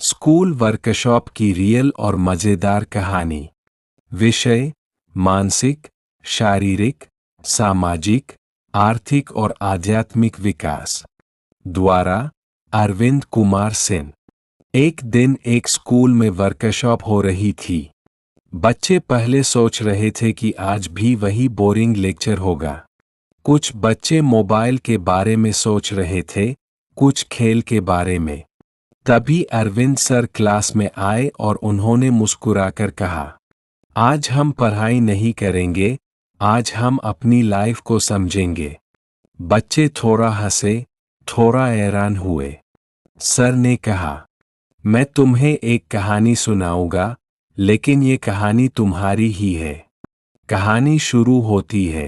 School workshop की real और मज़ेदार कहानी। विषय मानसिक, शारीरिक, सामाजिक, आर्थिक और आध्यात्मिक विकास। द्वारा अरविंद कुमार सेन। एक दिन एक स्कूल में वर्कशॉप हो रही थी। बच्चे पहले सोच रहे थे कि आज भी वही बोरिंग लेक्चर होगा। कुछ बच्चे मोबाइल के बारे में सोच रहे थे, कुछ खेल के बारे में। तभी अरविंद सर क्लास में आए और उन्होंने मुस्कुराकर कहा, आज हम पढ़ाई नहीं करेंगे, आज हम अपनी लाइफ को समझेंगे। बच्चे थोड़ा हंसे, थोड़ा हैरान हुए। सर ने कहा, मैं तुम्हें एक कहानी सुनाऊंगा, लेकिन ये कहानी तुम्हारी ही है। कहानी शुरू होती है।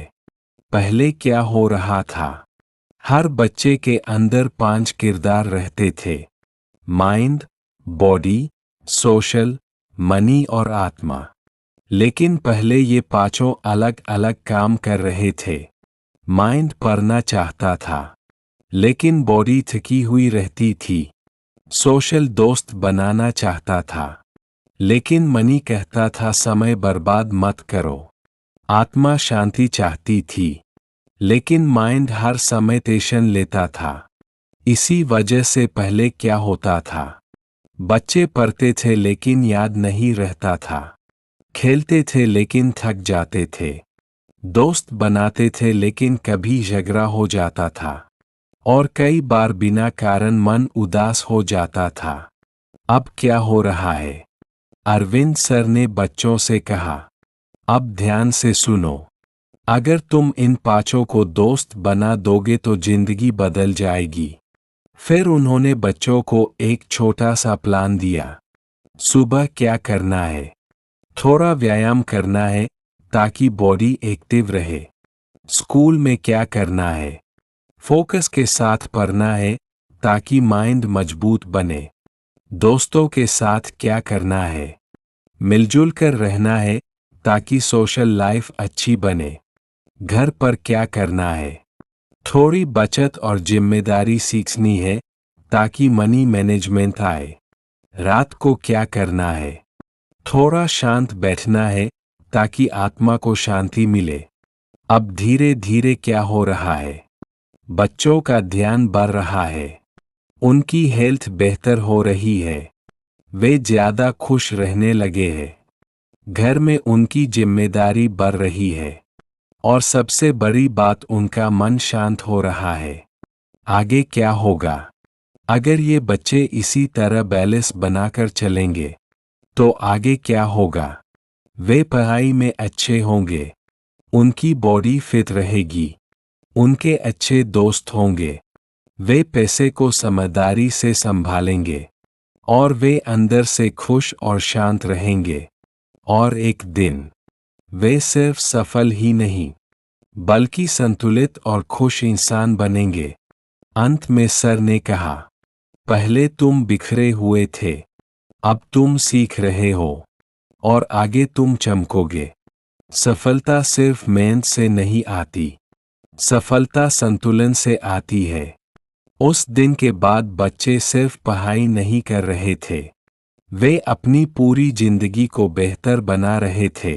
पहले क्या हो रहा था? हर बच्चे के अंदर 5 किरदार रहते थे। माइंड, बॉडी, सोशल, मनी और आत्मा। लेकिन पहले ये पांचों अलग अलग काम कर रहे थे। माइंड पढ़ना चाहता था, लेकिन बॉडी थकी हुई रहती थी। सोशल दोस्त बनाना चाहता था, लेकिन मनी कहता था समय बर्बाद मत करो। आत्मा शांति चाहती थी, लेकिन माइंड हर समय टेंशन लेता था। इसी वजह से पहले क्या होता था? बच्चे पढ़ते थे लेकिन याद नहीं रहता था। खेलते थे लेकिन थक जाते थे। दोस्त बनाते थे लेकिन कभी झगड़ा हो जाता था। और कई बार बिना कारण मन उदास हो जाता था। अब क्या हो रहा है? अरविंद सर ने बच्चों से कहा, अब ध्यान से सुनो। अगर तुम इन पांचों को दोस्त बना दोगे तो जिंदगी बदल जाएगी। फिर उन्होंने बच्चों को एक छोटा सा प्लान दिया। सुबह क्या करना है? थोड़ा व्यायाम करना है ताकि बॉडी एक्टिव रहे। स्कूल में क्या करना है? फोकस के साथ पढ़ना है ताकि माइंड मजबूत बने। दोस्तों के साथ क्या करना है? मिलजुल कर रहना है ताकि सोशल लाइफ अच्छी बने। घर पर क्या करना है? थोड़ी बचत और जिम्मेदारी सीखनी है ताकि मनी मैनेजमेंट आए। रात को क्या करना है? थोड़ा शांत बैठना है ताकि आत्मा को शांति मिले। अब धीरे धीरे क्या हो रहा है? बच्चों का ध्यान बढ़ रहा है। उनकी हेल्थ बेहतर हो रही है। वे ज्यादा खुश रहने लगे हैं। घर में उनकी जिम्मेदारी बढ़ रही है। और सबसे बड़ी बात, उनका मन शांत हो रहा है। आगे क्या होगा? अगर ये बच्चे इसी तरह बैलेंस बनाकर चलेंगे तो आगे क्या होगा? वे पढ़ाई में अच्छे होंगे, उनकी बॉडी फिट रहेगी, उनके अच्छे दोस्त होंगे, वे पैसे को समझदारी से संभालेंगे और वे अंदर से खुश और शांत रहेंगे। और एक दिन वे सिर्फ सफल ही नहीं बल्कि संतुलित और खुश इंसान बनेंगे। अंत में सर ने कहा, पहले तुम बिखरे हुए थे, अब तुम सीख रहे हो और आगे तुम चमकोगे। सफलता सिर्फ मेहनत से नहीं आती, सफलता संतुलन से आती है। उस दिन के बाद बच्चे सिर्फ पढ़ाई नहीं कर रहे थे, वे अपनी पूरी जिंदगी को बेहतर बना रहे थे।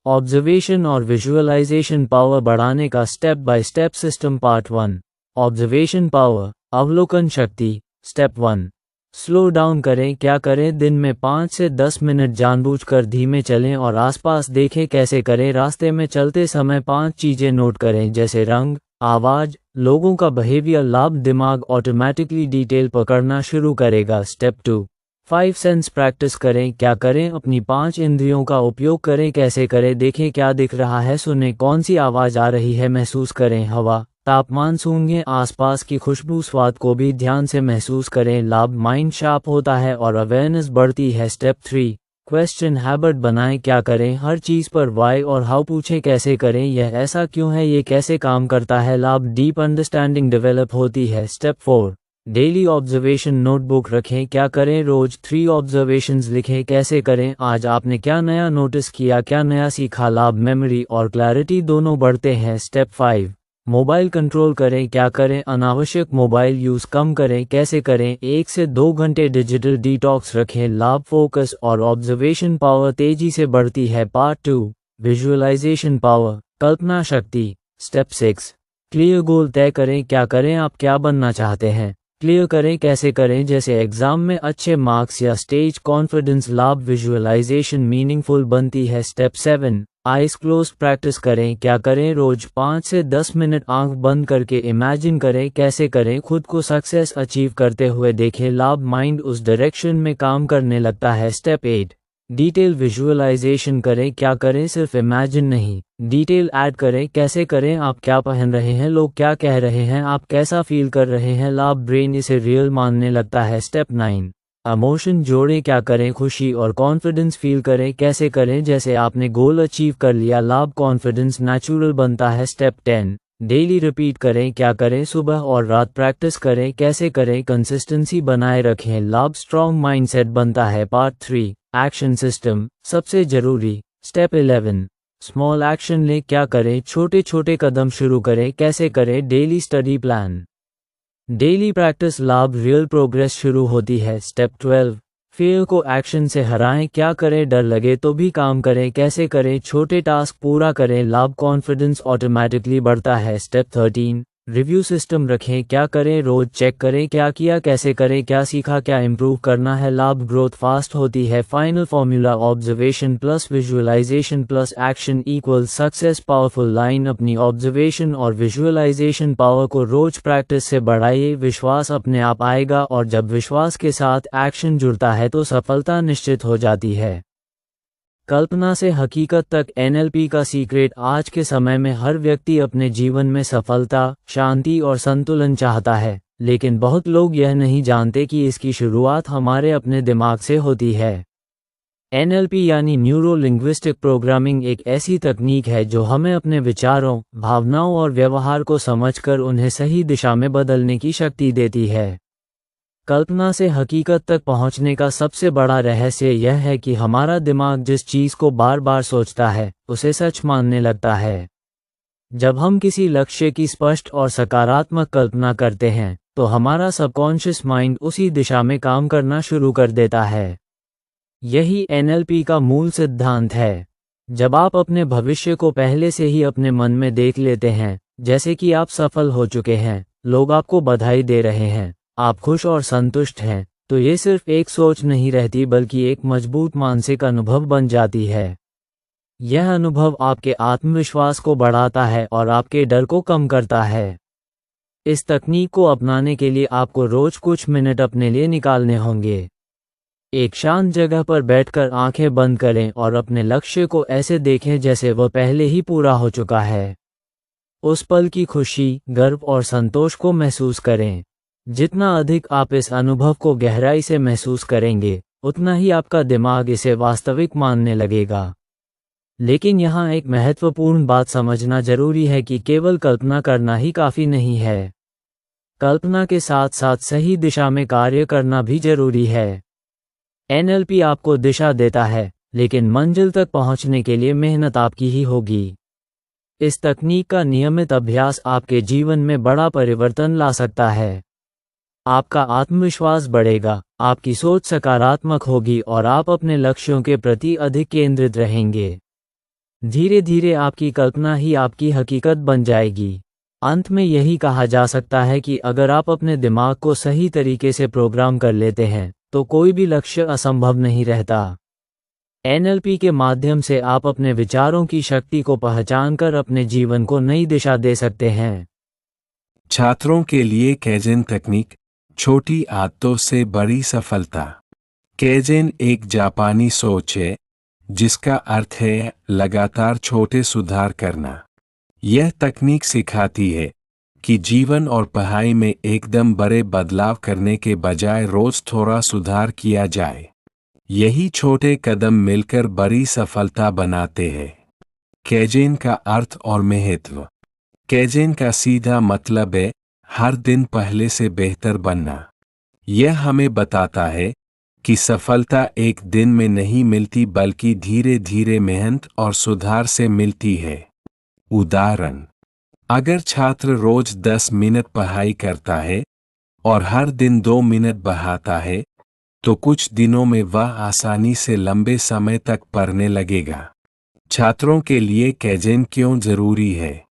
ऑब्जर्वेशन और विजुअलाइजेशन पावर बढ़ाने का step by step system part 1। Observation power, अवलोकन शक्ति। स्टेप 1, स्लो डाउन करें। क्या करें? दिन में 5 से 10 मिनट जानबूझकर धीमे चलें और आसपास देखें। कैसे करें? रास्ते में चलते समय 5 चीजें नोट करें, जैसे रंग, आवाज, लोगों का बिहेवियर। लाभ, दिमाग ऑटोमेटिकली डिटेल पकड़ना शुरू करेगा। स्टेप 2, 5 सेंस प्रैक्टिस करें। क्या करें? अपनी 5 इंद्रियों का उपयोग करें। कैसे करें? देखें क्या दिख रहा है, सुनें कौन सी आवाज आ रही है, महसूस करें हवा, तापमान, सूंघें आसपास की खुशबू, स्वाद को भी ध्यान से महसूस करें। लाभ, माइंड शार्प होता है और अवेयरनेस बढ़ती है। स्टेप 3, क्वेश्चन हैबिट बनाएं। क्या करें? हर चीज पर वाई और हाउ पूछें। कैसे करें? यह ऐसा क्यों है, ये कैसे काम करता है। लाभ, डीप अंडरस्टैंडिंग डेवलप होती है। स्टेप 4, डेली ऑब्जर्वेशन नोटबुक रखें। क्या करें? रोज 3 ऑब्जर्वेशंस लिखें। कैसे करें? आज आपने क्या नया नोटिस किया, क्या नया सीखा। लाभ, मेमोरी और क्लैरिटी दोनों बढ़ते हैं। स्टेप 5, मोबाइल कंट्रोल करें, क्या करें, अनावश्यक मोबाइल यूज़ कम करें, कैसे करें, 1 से 2 घंटे डिजिटल डिटॉक्स रखें, लाभ फोकस और ऑब्जर्वेशन पावर तेजी से बढ़ती है। पार्ट 2 विजुअलाइजेशन पावर, कल्पना शक्ति। स्टेप 6 क्लियर गोल तय करें, क्या करें, आप क्या बनना चाहते हैं, क्लियर करें, कैसे करें, जैसे एग्जाम में अच्छे मार्क्स या स्टेज कॉन्फिडेंस। लाभ विजुअलाइजेशन मीनिंगफुल बनती है। स्टेप 7 आइज क्लोज प्रैक्टिस करें, क्या करें, रोज 5 से 10 मिनट आंख बंद करके इमेजिन करें, कैसे करें, खुद को सक्सेस अचीव करते हुए देखें। लाभ माइंड उस डायरेक्शन में काम करने लगता है। स्टेप 8 डिटेल विजुअलाइजेशन करें, क्या करें, सिर्फ इमेजिन नहीं, डिटेल ऐड करें, कैसे करें, आप क्या पहन रहे हैं, लोग क्या कह रहे हैं, आप कैसा फील कर रहे हैं। लाभ ब्रेन इसे रियल मानने लगता है। स्टेप 9 इमोशन जोड़ें, क्या करें, खुशी और कॉन्फिडेंस फील करें, कैसे करें, जैसे आपने गोल अचीव कर लिया। लाभ कॉन्फिडेंस नेचुरल बनता है। स्टेप 10 डेली रिपीट करें, क्या करें, सुबह और रात प्रैक्टिस करें, कैसे करें, कंसिस्टेंसी बनाए रखें। लाभ स्ट्रॉन्ग माइंडसेट बनता है। पार्ट 3 एक्शन सिस्टम, सबसे जरूरी। स्टेप 11 स्मॉल एक्शन लें, क्या करें, छोटे छोटे कदम शुरू करें, कैसे करें, daily study plan, daily practice. लाभ रियल प्रोग्रेस शुरू होती है। स्टेप 12 फियर को एक्शन से हराएं, क्या करें, डर लगे तो भी काम करें, कैसे करें, छोटे टास्क पूरा करें। लाभ कॉन्फिडेंस ऑटोमेटिकली बढ़ता है। स्टेप 13 रिव्यू सिस्टम रखें, क्या करें, रोज चेक करें, क्या किया, कैसे करें, क्या सीखा, क्या इम्प्रूव करना है। लाभ ग्रोथ फास्ट होती है। Final formula observation plus visualisation plus action equal success. Powerful line, अपनी ऑब्जर्वेशन और विजुअलाइजेशन पावर को रोज प्रैक्टिस से बढ़ाइए, विश्वास अपने आप आएगा और जब विश्वास के साथ एक्शन जुड़ता है तो सफलता निश्चित हो जाती है। कल्पना से हकीकत तक एनएलपी का सीक्रेट। आज के समय में हर व्यक्ति अपने जीवन में सफलता, शांति और संतुलन चाहता है, लेकिन बहुत लोग यह नहीं जानते कि इसकी शुरुआत हमारे अपने दिमाग से होती है। एनएलपी यानी न्यूरो लिंग्विस्टिक प्रोग्रामिंग एक ऐसी तकनीक है जो हमें अपने विचारों, भावनाओं और व्यवहार को समझकर उन्हें सही दिशा में बदलने की शक्ति देती है। कल्पना से हकीकत तक पहुंचने का सबसे बड़ा रहस्य यह है कि हमारा दिमाग जिस चीज़ को बार बार सोचता है उसे सच मानने लगता है। जब हम किसी लक्ष्य की स्पष्ट और सकारात्मक कल्पना करते हैं तो हमारा सबकॉन्शियस माइंड उसी दिशा में काम करना शुरू कर देता है। यही एनएलपी का मूल सिद्धांत है। जब आप अपने भविष्य को पहले से ही अपने मन में देख लेते हैं, जैसे कि आप सफल हो चुके हैं, लोग आपको बधाई दे रहे हैं, आप खुश और संतुष्ट हैं, तो ये सिर्फ एक सोच नहीं रहती बल्कि एक मजबूत मानसिक अनुभव बन जाती है। यह अनुभव आपके आत्मविश्वास को बढ़ाता है और आपके डर को कम करता है। इस तकनीक को अपनाने के लिए आपको रोज कुछ मिनट अपने लिए निकालने होंगे। एक शांत जगह पर बैठकर आंखें बंद करें और अपने लक्ष्य को ऐसे देखें जैसे वह पहले ही पूरा हो चुका है। उस पल की खुशी, गर्व और संतोष को महसूस करें। जितना अधिक आप इस अनुभव को गहराई से महसूस करेंगे, उतना ही आपका दिमाग इसे वास्तविक मानने लगेगा। लेकिन यहाँ एक महत्वपूर्ण बात समझना जरूरी है कि केवल कल्पना करना ही काफ़ी नहीं है। कल्पना के साथ साथ सही दिशा में कार्य करना भी जरूरी है। एनएलपी आपको दिशा देता है, लेकिन मंजिल तक पहुंचने के लिए मेहनत आपकी ही होगी। इस तकनीक का नियमित अभ्यास आपके जीवन में बड़ा परिवर्तन ला सकता है। आपका आत्मविश्वास बढ़ेगा, आपकी सोच सकारात्मक होगी और आप अपने लक्ष्यों के प्रति अधिक केंद्रित रहेंगे। धीरे धीरे आपकी कल्पना ही आपकी हकीकत बन जाएगी। अंत में यही कहा जा सकता है कि अगर आप अपने दिमाग को सही तरीके से प्रोग्राम कर लेते हैं, तो कोई भी लक्ष्य असंभव नहीं रहता। एनएलपी के माध्यम से आप अपने विचारों की शक्ति को पहचानकर अपने जीवन को नई दिशा दे सकते हैं। छात्रों के लिए कैजेन तकनीक, छोटी आदतों से बड़ी सफलता। कैजेन एक जापानी सोच है जिसका अर्थ है लगातार छोटे सुधार करना। यह तकनीक सिखाती है कि जीवन और पढ़ाई में एकदम बड़े बदलाव करने के बजाय रोज थोड़ा सुधार किया जाए। यही छोटे कदम मिलकर बड़ी सफलता बनाते हैं। कैजेन का अर्थ और महत्व। कैजेन का सीधा मतलब है हर दिन पहले से बेहतर बनना। यह हमें बताता है कि सफलता एक दिन में नहीं मिलती बल्कि धीरे धीरे मेहनत और सुधार से मिलती है। उदाहरण, अगर छात्र रोज 10 मिनट पढ़ाई करता है और हर दिन 2 मिनट बढ़ाता है तो कुछ दिनों में वह आसानी से लंबे समय तक पढ़ने लगेगा। छात्रों के लिए कैजेन क्यों जरूरी है?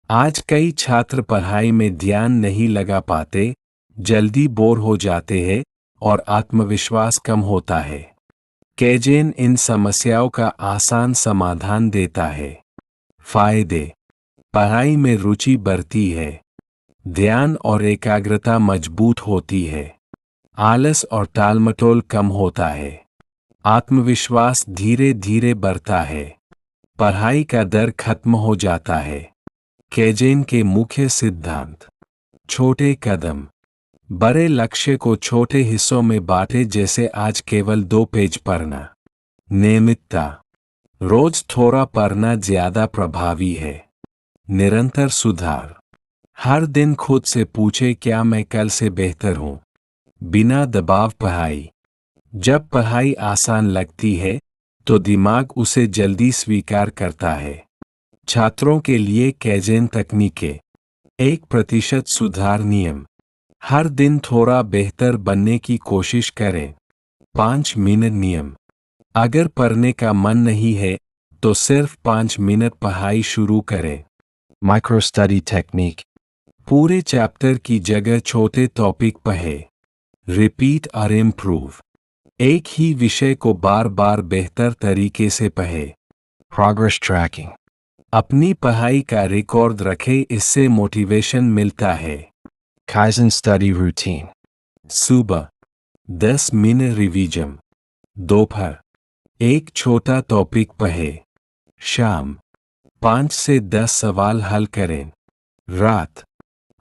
आज कई छात्र पढ़ाई में ध्यान नहीं लगा पाते, जल्दी बोर हो जाते हैं और आत्मविश्वास कम होता है। कैजेन इन समस्याओं का आसान समाधान देता है। फायदे: पढ़ाई में रुचि बढ़ती है, ध्यान और एकाग्रता मजबूत होती है, आलस और टालमटोल कम होता है, आत्मविश्वास धीरे धीरे बढ़ता है, पढ़ाई का डर खत्म हो जाता है। कैजेन के मुख्य सिद्धांत: छोटे कदम, बड़े लक्ष्य को छोटे हिस्सों में बांटे, जैसे आज केवल 2 पेज पढ़ना। नियमितता, रोज थोड़ा पढ़ना ज्यादा प्रभावी है। निरंतर सुधार, हर दिन खुद से पूछे क्या मैं कल से बेहतर हूं। बिना दबाव पढ़ाई, जब पढ़ाई आसान लगती है तो दिमाग उसे जल्दी स्वीकार करता है। छात्रों के लिए कैजेन तकनीकें: 1% सुधार नियम, हर दिन थोड़ा बेहतर बनने की कोशिश करें। 5 मिनट नियम, अगर पढ़ने का मन नहीं है तो सिर्फ 5 मिनट पढ़ाई शुरू करें। माइक्रो स्टडी टेक्निक, पूरे चैप्टर की जगह छोटे टॉपिक पढ़ें। रिपीट और इम्प्रूव, एक ही विषय को बार बार बेहतर तरीके से पढ़ें। प्रोग्रेस ट्रैकिंग, अपनी पढ़ाई का रिकॉर्ड रखें, इससे मोटिवेशन मिलता है। काइजन स्टडी रूटीन, सुबह 10 मिनट रिवीजन, दोपहर एक छोटा टॉपिक पढ़ें, शाम 5 से 10 सवाल हल करें, रात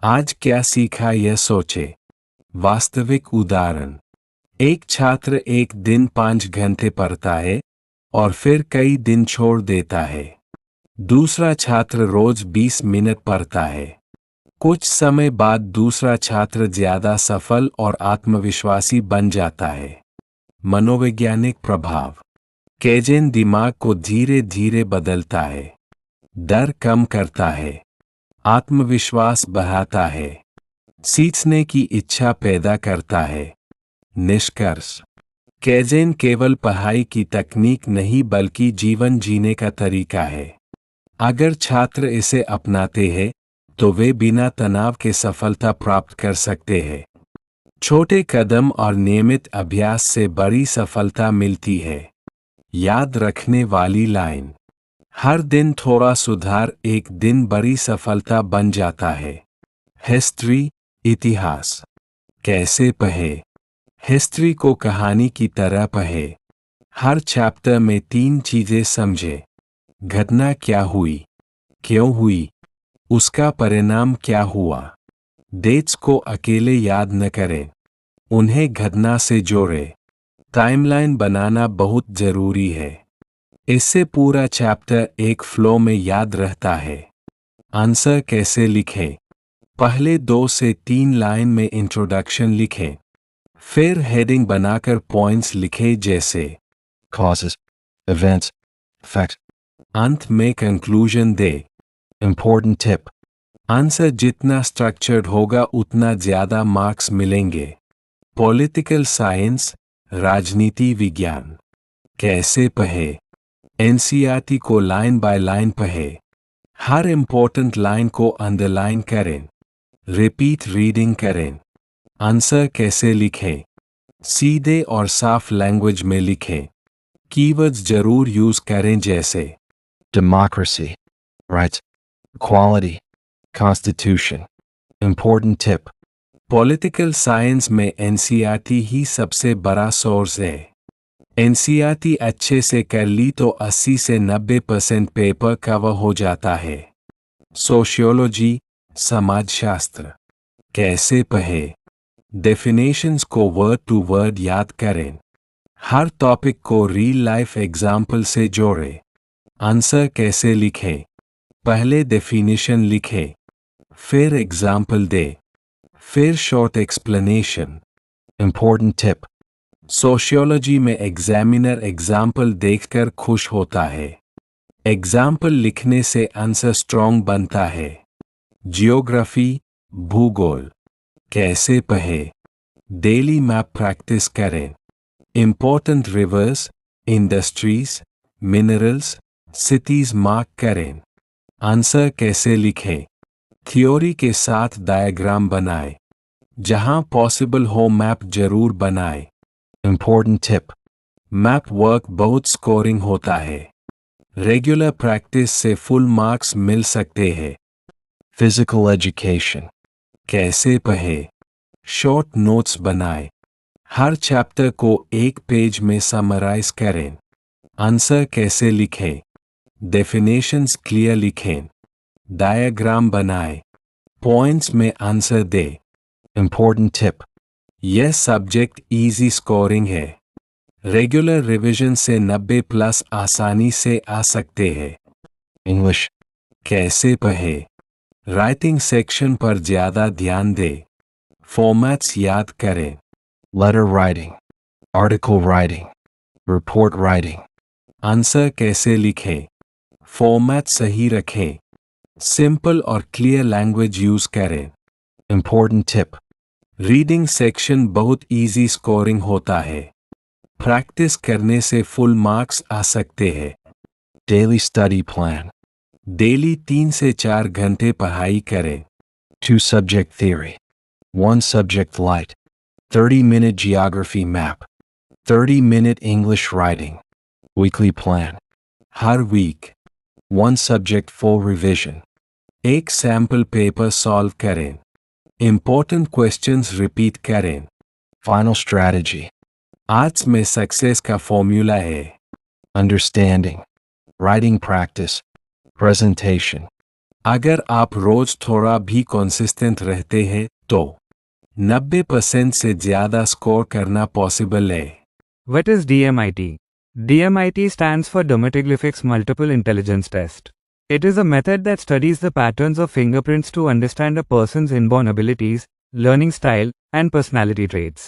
आज क्या सीखा यह सोचें। वास्तविक उदाहरण: एक छात्र एक दिन 5 घंटे पढ़ता है और फिर कई दिन छोड़ देता है। दूसरा छात्र रोज 20 मिनट पढ़ता है। कुछ समय बाद दूसरा छात्र ज्यादा सफल और आत्मविश्वासी बन जाता है। मनोवैज्ञानिक प्रभाव: कैजेन दिमाग को धीरे धीरे बदलता है, डर कम करता है, आत्मविश्वास बढ़ाता है, सीखने की इच्छा पैदा करता है। निष्कर्ष: कैजेन केवल पढ़ाई की तकनीक नहीं बल्कि जीवन जीने का तरीका है। अगर छात्र इसे अपनाते हैं तो वे बिना तनाव के सफलता प्राप्त कर सकते हैं। छोटे कदम और नियमित अभ्यास से बड़ी सफलता मिलती है। याद रखने वाली लाइन: हर दिन थोड़ा सुधार एक दिन बड़ी सफलता बन जाता है। हिस्ट्री, इतिहास कैसे पढ़ें? हिस्ट्री को कहानी की तरह पढ़ें। हर चैप्टर में 3 चीजें समझें। घटना क्या हुई, क्यों हुई, उसका परिणाम क्या हुआ। डेट्स को अकेले याद न करें, उन्हें घटना से जोड़ें। टाइमलाइन बनाना बहुत जरूरी है, इससे पूरा चैप्टर एक फ्लो में याद रहता है। आंसर कैसे लिखें? पहले 2 से 3 लाइन में इंट्रोडक्शन लिखें, फिर हेडिंग बनाकर पॉइंट्स लिखें जैसे causes, events, facts। अंत में कंक्लूजन दे। इम्पोर्टेंट टिप: आंसर जितना स्ट्रक्चर्ड होगा उतना ज्यादा मार्क्स मिलेंगे। पॉलिटिकल साइंस, राजनीति विज्ञान कैसे पढ़ें? एनसीईआरटी को लाइन बाय लाइन पढ़ें। हर इम्पोर्टेंट लाइन को अंडरलाइन करें। रिपीट रीडिंग करें। आंसर कैसे लिखें? सीधे और साफ लैंग्वेज में लिखें। कीवर्ड्स जरूर यूज करें जैसे democracy, rights, equality, constitution. Important tip: political science में एनसीईआरटी ही सबसे बड़ा सोर्स है। एनसीईआरटी अच्छे से कर ली तो 80 से 90% पेपर कवर हो जाता है। सोशियोलॉजी, समाजशास्त्र कैसे पढ़ें? डेफिनेशंस को वर्ड टू वर्ड याद करें। हर टॉपिक को रियल लाइफ एग्जाम्पल से जोड़ें। आंसर कैसे लिखें? पहले डेफिनेशन लिखें, फिर एग्जाम्पल दें, फिर short explanation. Important tip: sociology में एग्जामिनर एग्जाम्पल देखकर खुश होता है। एग्जाम्पल लिखने से आंसर स्ट्रॉन्ग बनता है। जियोग्राफी, भूगोल। कैसे पढ़ें? डेली मैप प्रैक्टिस करें। Important reverse, industries, minerals, cities mark करें। आंसर कैसे लिखें? थ्योरी के साथ डायग्राम बनाएं। जहां पॉसिबल हो मैप जरूर बनाएं। इम्पोर्टेंट टिप, मैप वर्क बहुत स्कोरिंग होता है। रेगुलर प्रैक्टिस से फुल मार्क्स मिल सकते हैं। Physical education. कैसे पढ़ें? शॉर्ट नोट्स बनाएं। हर चैप्टर को एक पेज में समराइज करें। आंसर कैसे लिखें? डेफिनेशंस क्लियर लिखें। डायग्राम बनाएं। पॉइंट्स में आंसर दें। इम्पोर्टेंट टिप, यह सब्जेक्ट इजी स्कोरिंग है। रेगुलर रिवीजन से 90+ आसानी से आ सकते हैं। इंग्लिश। कैसे पढ़ें? राइटिंग सेक्शन पर ज़्यादा ध्यान दें। फॉर्मेट्स याद करें। Letter writing, article writing, report writing. Answer कैसे लिखें? फॉर्मेट सही रखें। सिंपल और क्लियर लैंग्वेज यूज करें। इम्पोर्टेंट टिप, रीडिंग सेक्शन बहुत इजी स्कोरिंग होता है। प्रैक्टिस करने से फुल मार्क्स आ सकते हैं। Daily study plan. डेली 3 से 4 घंटे पढ़ाई करें। 2 subject theory, 1 subject light, 30-minute geography map, 30-minute English writing. Weekly plan. हर वीक 1 सब्जेक्ट फॉर रिविजन। एक सैम्पल पेपर सॉल्व करें। इंपॉर्टेंट क्वेश्चंस रिपीट करें। Final strategy. आर्ट्स में सक्सेस का फॉर्मूला है अंडरस्टैंडिंग, राइटिंग प्रैक्टिस, प्रेजेंटेशन। अगर आप रोज थोड़ा भी कंसिस्टेंट रहते हैं तो 90% से ज़्यादा स्कोर करना पॉसिबल है। What is DMIT? DMIT stands for Dermatoglyphics Multiple Intelligence Test. It is a method that studies the patterns of fingerprints to understand a person's inborn abilities, learning style, and personality traits.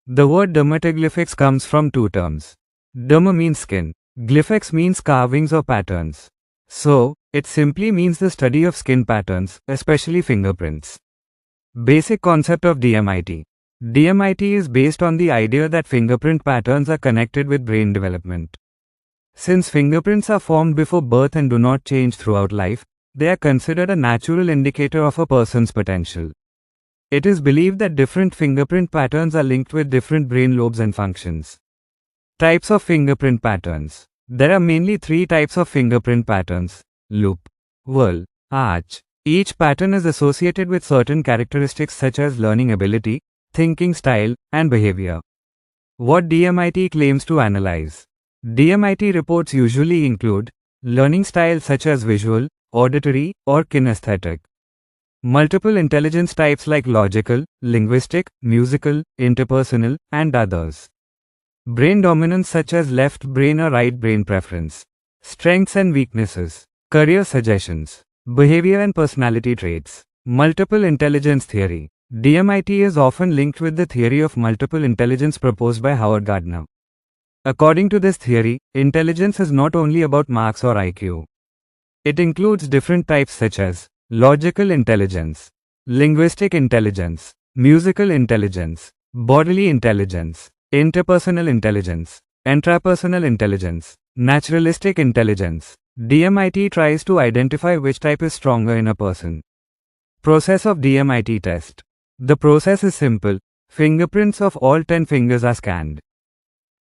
The word dermatoglyphics comes from two terms. Derma means skin, glyphics means carvings or patterns. So, it simply means the study of skin patterns, especially fingerprints. Basic concept of DMIT. DMIT is based on the idea that fingerprint patterns are connected with brain development. Since fingerprints are formed before birth and do not change throughout life, they are considered a natural indicator of a person's potential. It is believed that different fingerprint patterns are linked with different brain lobes and functions. Types of fingerprint patterns. There are mainly 3 types of fingerprint patterns: loop, whirl, arch. Each pattern is associated with certain characteristics such as learning ability, thinking style, and behavior. What DMIT claims to analyze. DMIT reports usually include learning styles such as visual, auditory, or kinesthetic. Multiple intelligence types like logical, linguistic, musical, interpersonal, and others. Brain dominance such as left brain or right brain preference. Strengths and weaknesses. Career suggestions. Behavior and personality traits. Multiple intelligence theory. DMIT is often linked with the theory of multiple intelligence proposed by Howard Gardner. According to this theory, intelligence is not only about marks or IQ. It includes different types such as logical intelligence, linguistic intelligence, musical intelligence, bodily intelligence, interpersonal intelligence, intrapersonal intelligence, naturalistic intelligence. DMIT tries to identify which type is stronger in a person. Process of DMIT test. The process is simple. Fingerprints of all 10 fingers are scanned.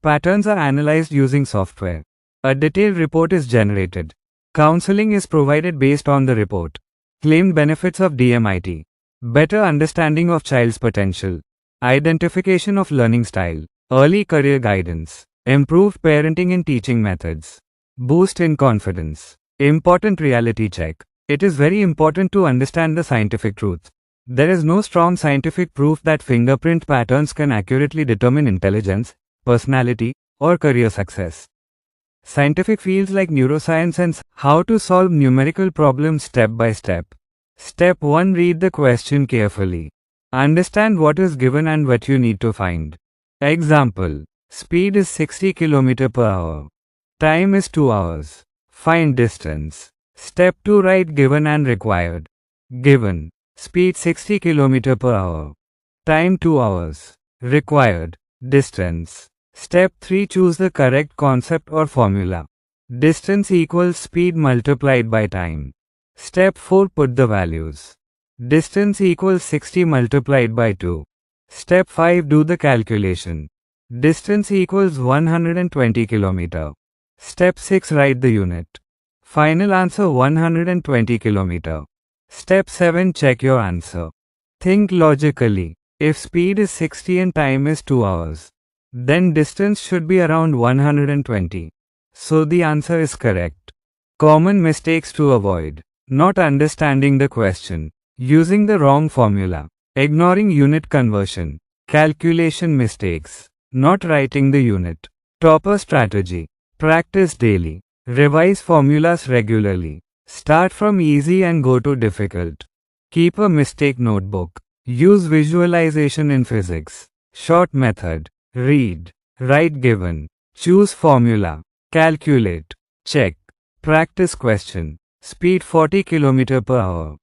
Patterns are analyzed using software. A detailed report is generated. Counseling is provided based on the report. Claimed benefits of DMIT. Better understanding of child's potential. Identification of learning style. Early career guidance. Improved parenting and teaching methods. Boost in confidence. Important reality check. It is very important to understand the scientific truth. There is no strong scientific proof that fingerprint patterns can accurately determine intelligence, personality, or career success. Scientific fields like neuroscience and how to solve numerical problems step by step. Step 1. Read the question carefully. Understand what is given and what you need to find. Example. Speed is 60 km per hour. Time is 2 hours. Find distance. Step 2. Write given and required. Given. Speed 60 km per hour. Time 2 hours. Required. Distance. Step 3. Choose the correct concept or formula. Distance equals speed multiplied by time. Step 4. Put the values. Distance equals 60 multiplied by 2. Step 5. Do the calculation. Distance equals 120 km. Step 6. Write the unit. Final answer 120 km. Step 7. Check your answer. Think logically. If speed is 60 and time is 2 hours, then distance should be around 120. So the answer is correct. Common mistakes to avoid. Not understanding the question. Using the wrong formula. Ignoring unit conversion. Calculation mistakes. Not writing the unit. Topper strategy. Practice daily. Revise formulas regularly. Start from easy and go to difficult. Keep a mistake notebook. Use visualization in physics. Short method. Read. Write given. Choose formula. Calculate. Check. Practice question. Speed 40 km per hour.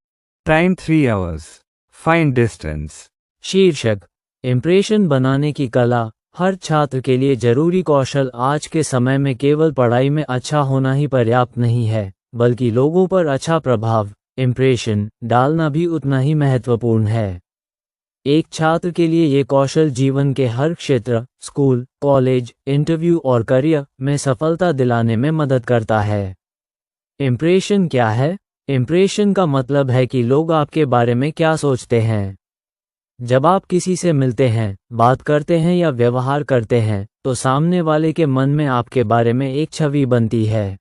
Time 3 hours. Find distance. शीर्षक impression बनाने की कला। हर छात्र के लिए जरूरी कौशल। आज के समय में केवल पढ़ाई में अच्छा होना ही पर्याप्त नहीं है, बल्कि लोगों पर अच्छा प्रभाव इम्प्रेशन डालना भी उतना ही महत्वपूर्ण है। एक छात्र के लिए ये कौशल जीवन के हर क्षेत्र, स्कूल, कॉलेज, इंटरव्यू और करियर में सफलता दिलाने में मदद करता है। इम्प्रेशन क्या है? इम्प्रेशन का मतलब है कि लोग आपके बारे में क्या सोचते हैं। जब आप किसी से मिलते हैं, बात करते हैं या व्यवहार करते हैं, तो सामने वाले के मन में आपके बारे में एक छवि बनती है।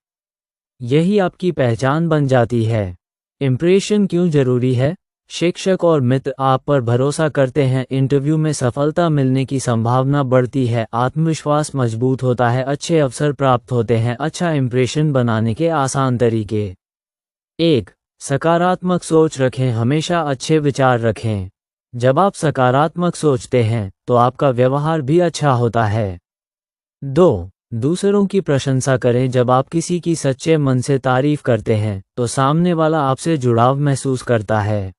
यही आपकी पहचान बन जाती है। इम्प्रेशन क्यों जरूरी है? शिक्षक और मित्र आप पर भरोसा करते हैं, इंटरव्यू में सफलता मिलने की संभावना बढ़ती है, आत्मविश्वास मजबूत होता है, अच्छे अवसर प्राप्त होते हैं। अच्छा इम्प्रेशन बनाने के आसान तरीके। 1. सकारात्मक सोच रखें। हमेशा अच्छे विचार रखें। जब आप सकारात्मक सोचते हैं, तो आपका व्यवहार भी अच्छा होता है। 2. दूसरों की प्रशंसा करें। जब आप किसी की सच्चे मन से तारीफ करते हैं, तो सामने वाला आपसे जुड़ाव महसूस करता है।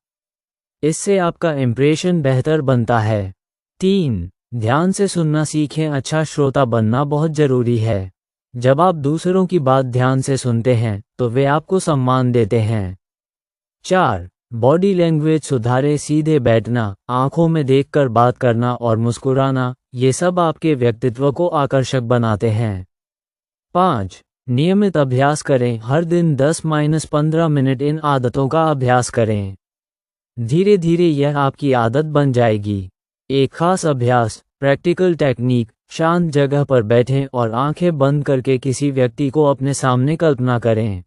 इससे आपका इम्प्रेशन बेहतर बनता है। 3. ध्यान से सुनना सीखें। अच्छा श्रोता बनना बहुत जरूरी है। जब आप दूसरों की बात ध्यान से सुनते हैं, तो वे आपको सम्मान देते हैं। 4. बॉडी लैंग्वेज सुधारें। सीधे बैठना, आंखों में देखकर बात करना और मुस्कुराना, ये सब आपके व्यक्तित्व को आकर्षक बनाते हैं। 5. नियमित अभ्यास करें। हर दिन 10-15 मिनट इन आदतों का अभ्यास करें। धीरे धीरे यह आपकी आदत बन जाएगी। एक खास अभ्यास, प्रैक्टिकल टेक्निक, शांत जगह पर बैठें और आंखें बंद करके किसी व्यक्ति को अपने सामने कल्पना करें।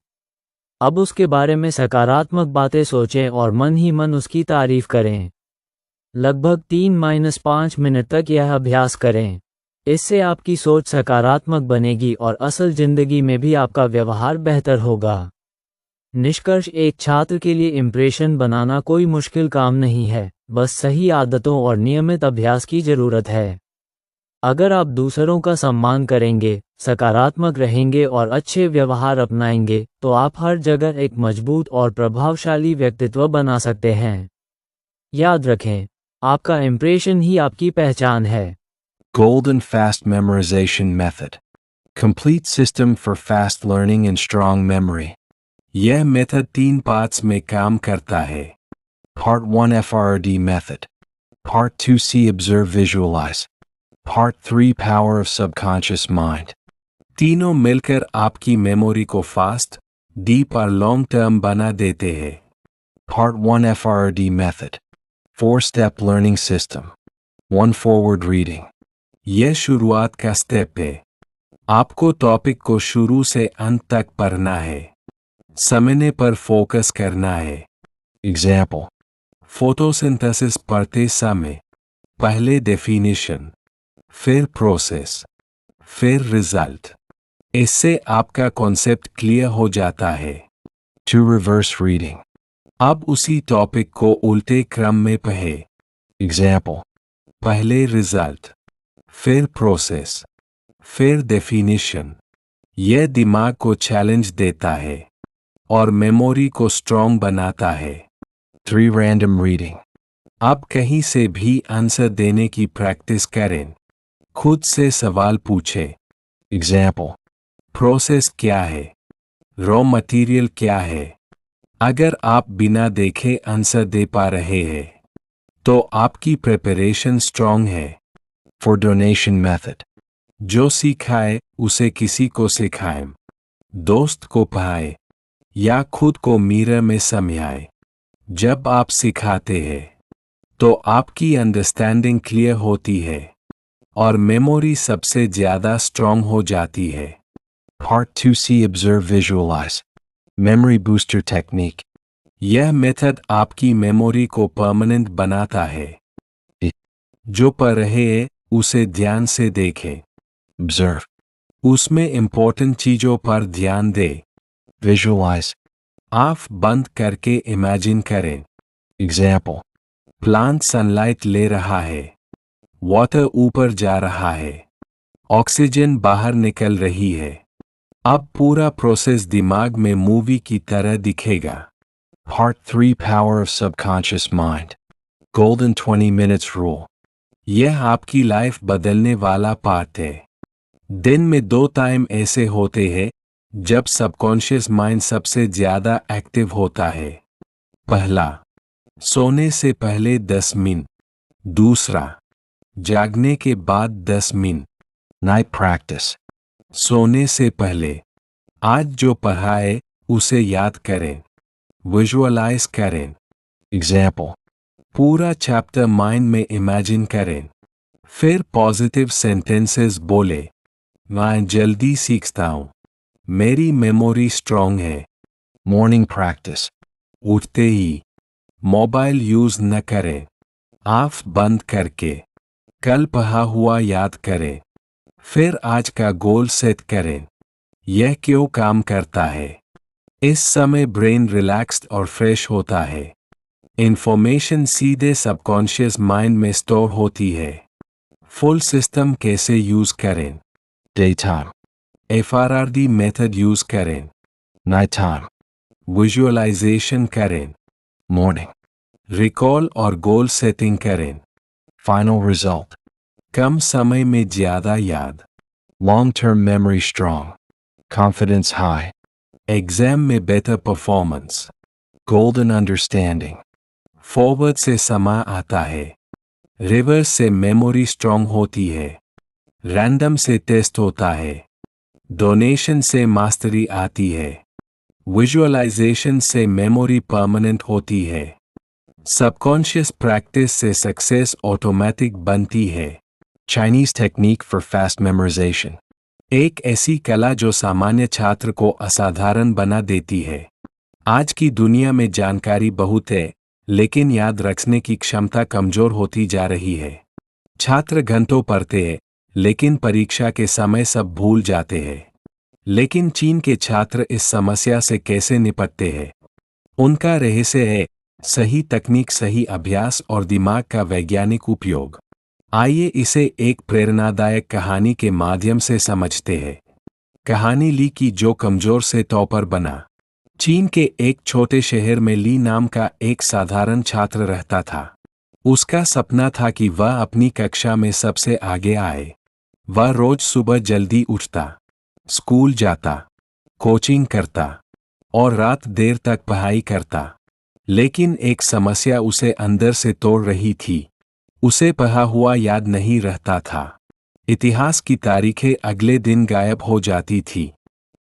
अब उसके बारे में सकारात्मक बातें सोचें और मन ही मन उसकी तारीफ करें। लगभग 3-5 मिनट तक यह अभ्यास करें। इससे आपकी सोच सकारात्मक बनेगी और असल जिंदगी में भी आपका व्यवहार बेहतर होगा। निष्कर्ष, एक छात्र के लिए इम्प्रेशन बनाना कोई मुश्किल काम नहीं है, बस सही आदतों और नियमित अभ्यास की जरूरत है। अगर आप दूसरों का सम्मान करेंगे, सकारात्मक रहेंगे और अच्छे व्यवहार अपनाएंगे, तो आप हर जगह एक मजबूत और प्रभावशाली व्यक्तित्व बना सकते हैं। याद रखें, आपका इम्प्रेशन ही आपकी पहचान है। Golden Fast Memorization Method. Complete system for fast learning and strong memory. यह मेथड 3 पार्ट्स में काम करता है। Part 1 FRD method. Part 2 See Observe Visualize. Part 3 Power of Subconscious Mind. तीनों मिलकर आपकी मेमोरी को फास्ट, डीप और लॉन्ग टर्म बना देते हैं। Part 1 FRD method. 4-step learning system. 1 Forward reading. यह शुरुआत का स्टेप है। आपको टॉपिक को शुरू से अंत तक पढ़ना है। समझने पर फोकस करना है। Example. फोटोसिंथेसिस पढ़ते समय पहले डेफिनेशन, फिर प्रोसेस, फिर रिजल्ट। इससे आपका कॉन्सेप्ट क्लियर हो जाता है। 2 Reverse reading. अब उसी टॉपिक को उल्टे क्रम में पढ़ें। Example. पहले रिजल्ट, फिर प्रोसेस, फिर डेफिनेशन। यह दिमाग को चैलेंज देता है और मेमोरी को स्ट्रॉन्ग बनाता है। 3. Random reading. आप कहीं से भी आंसर देने की प्रैक्टिस करें। खुद से सवाल पूछें। एग्जाम्पल, प्रोसेस क्या है? रॉ मटेरियल क्या है? अगर आप बिना देखे आंसर दे पा रहे हैं तो आपकी प्रिपरेशन स्ट्रॉन्ग है। फॉर डोनेशन मेथड, जो सिखाए उसे किसी को सिखाएं, दोस्त को पढ़ाए या खुद को मिरर में समझाए। जब आप सिखाते हैं तो आपकी अंडरस्टैंडिंग क्लियर होती है और मेमोरी सबसे ज्यादा स्ट्रॉन्ग हो जाती है। Part 2C Observe Visualize Memory Booster Technique. यह मेथड आपकी मेमोरी को परमानेंट बनाता है। जो पढ़ रहे हैं उसे ध्यान से देखें। Observe. उसमें इंपॉर्टेंट चीजों पर ध्यान दें। Visualize. आँख बंद करके इमेजिन करें। Example. प्लांट सनलाइट ले रहा है, वाटर ऊपर जा रहा है, ऑक्सीजन बाहर निकल रही है। अब पूरा प्रोसेस दिमाग में मूवी की तरह दिखेगा। Part 3 Power of Subconscious Mind. Golden 20 Minutes Rule. यह आपकी लाइफ बदलने वाला पार्ट है। दिन में 2 टाइम ऐसे होते हैं जब सबकॉन्शियस माइंड सबसे ज्यादा एक्टिव होता है। पहला, सोने से पहले 10 मिनट। दूसरा, जागने के बाद 10 मिनट। Night practice. सोने से पहले आज जो पढ़ा है उसे याद करें, विजुअलाइज करें। एग्जाम्पल, पूरा चैप्टर माइंड में इमेजिन करें, फिर पॉजिटिव सेंटेंसेस बोले। मैं जल्दी सीखता हूँ, मेरी मेमोरी स्ट्रॉन्ग है। Morning practice. उठते ही मोबाइल यूज न करें, आँख बंद करके कल पढ़ा हुआ याद करें, फिर आज का गोल सेट करें। यह क्यों काम करता है? इस समय ब्रेन रिलैक्स्ड और फ्रेश होता है। इंफॉर्मेशन सीधे सबकॉन्शियस माइंड में स्टोर होती है। फुल सिस्टम कैसे यूज करें? Day time, FRRD method use करें। नाइट टाइम, विजुअलाइजेशन करें। मॉर्निंग, रिकॉल और गोल सेटिंग करें। फाइनल रिजल्ट, कम समय में ज्यादा याद। Long term memory strong, confidence high, exam में better performance. Golden understanding, forward से समा आता है, रिवर्स से मेमोरी स्ट्रॉन्ग होती है, रैंडम से टेस्ट होता है, डोनेशन से मास्टरी आती है, विजुअलाइजेशन से मेमोरी परमानेंट होती है, सबकॉन्शियस प्रैक्टिस से सक्सेस ऑटोमेटिक बनती है। Chinese technique for fast memorisation, एक ऐसी कला जो सामान्य छात्र को असाधारण बना देती है। आज की दुनिया में जानकारी बहुत है, लेकिन याद रखने की क्षमता कमजोर होती जा रही है। छात्र घंटों पढ़ते हैं, लेकिन परीक्षा के समय सब भूल जाते हैं। लेकिन चीन के छात्र इस समस्या से कैसे निपटते हैं? उनका रहस्य है सही तकनीक, सही अभ्यास और दिमाग का वैज्ञानिक उपयोग। आइए इसे एक प्रेरणादायक कहानी के माध्यम से समझते हैं। कहानी ली की जो कमजोर से टॉपर बना। चीन के एक छोटे शहर में ली नाम का एक साधारण छात्र रहता था। उसका सपना था कि वह अपनी कक्षा में सबसे आगे आए। वह रोज सुबह जल्दी उठता, स्कूल जाता, कोचिंग करता और रात देर तक पढ़ाई करता। लेकिन एक समस्या उसे अंदर से तोड़ रही थी। उसे पढ़ा हुआ याद नहीं रहता था। इतिहास की तारीखें अगले दिन गायब हो जाती थी।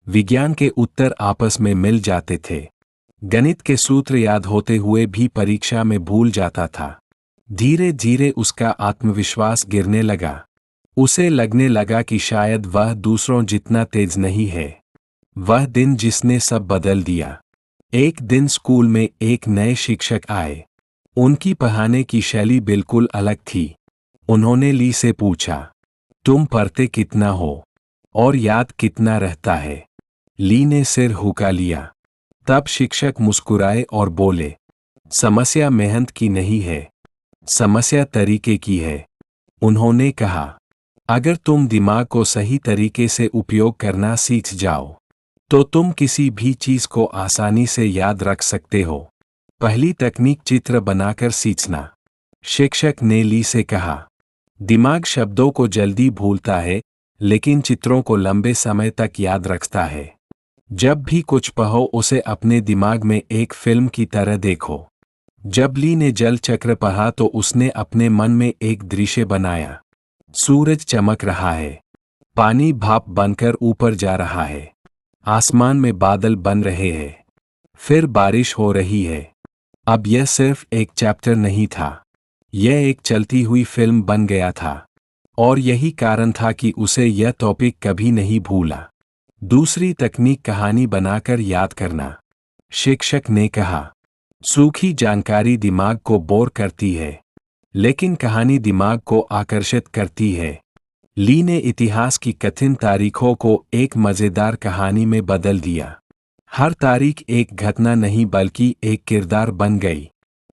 विज्ञान के उत्तर आपस में मिल जाते थे। गणित के सूत्र याद होते हुए भी परीक्षा में भूल जाता था। धीरे धीरे उसका आत्मविश्वास गिरने लगा। उसे लगने लगा कि शायद वह दूसरों जितना तेज नहीं है। वह दिन जिसने सब बदल दिया। एक दिन स्कूल में एक नए शिक्षक आए। उनकी पढ़ाने की शैली बिल्कुल अलग थी। उन्होंने ली से पूछा, तुम पढ़ते कितना हो और याद कितना रहता है? ली ने सिर झुका लिया। तब शिक्षक मुस्कुराए और बोले, समस्या मेहनत की नहीं है, समस्या तरीके की है। उन्होंने कहा, अगर तुम दिमाग को सही तरीके से उपयोग करना सीख जाओ तो तुम किसी भी चीज को आसानी से याद रख सकते हो। पहली तकनीक चित्र बनाकर सीखना। शिक्षक ने ली से कहा, दिमाग शब्दों को जल्दी भूलता है, लेकिन चित्रों को लंबे समय तक याद रखता है। जब भी कुछ पढ़ो उसे अपने दिमाग में एक फिल्म की तरह देखो। जब ली ने जल चक्र पढ़ा तो उसने अपने मन में एक दृश्य बनाया। सूरज चमक रहा है, पानी भाप बनकर ऊपर जा रहा है, आसमान में बादल बन रहे हैं, फिर बारिश हो रही है। अब यह सिर्फ एक चैप्टर नहीं था, यह एक चलती हुई फिल्म बन गया था, और यही कारण था कि उसे यह टॉपिक कभी नहीं भूला। दूसरी तकनीक कहानी बनाकर याद करना। शिक्षक ने कहा, सूखी जानकारी दिमाग को बोर करती है, लेकिन कहानी दिमाग को आकर्षित करती है। ली ने इतिहास की कठिन तारीखों को एक मजेदार कहानी में बदल दिया। हर तारीख एक घटना नहीं बल्कि एक किरदार बन गई।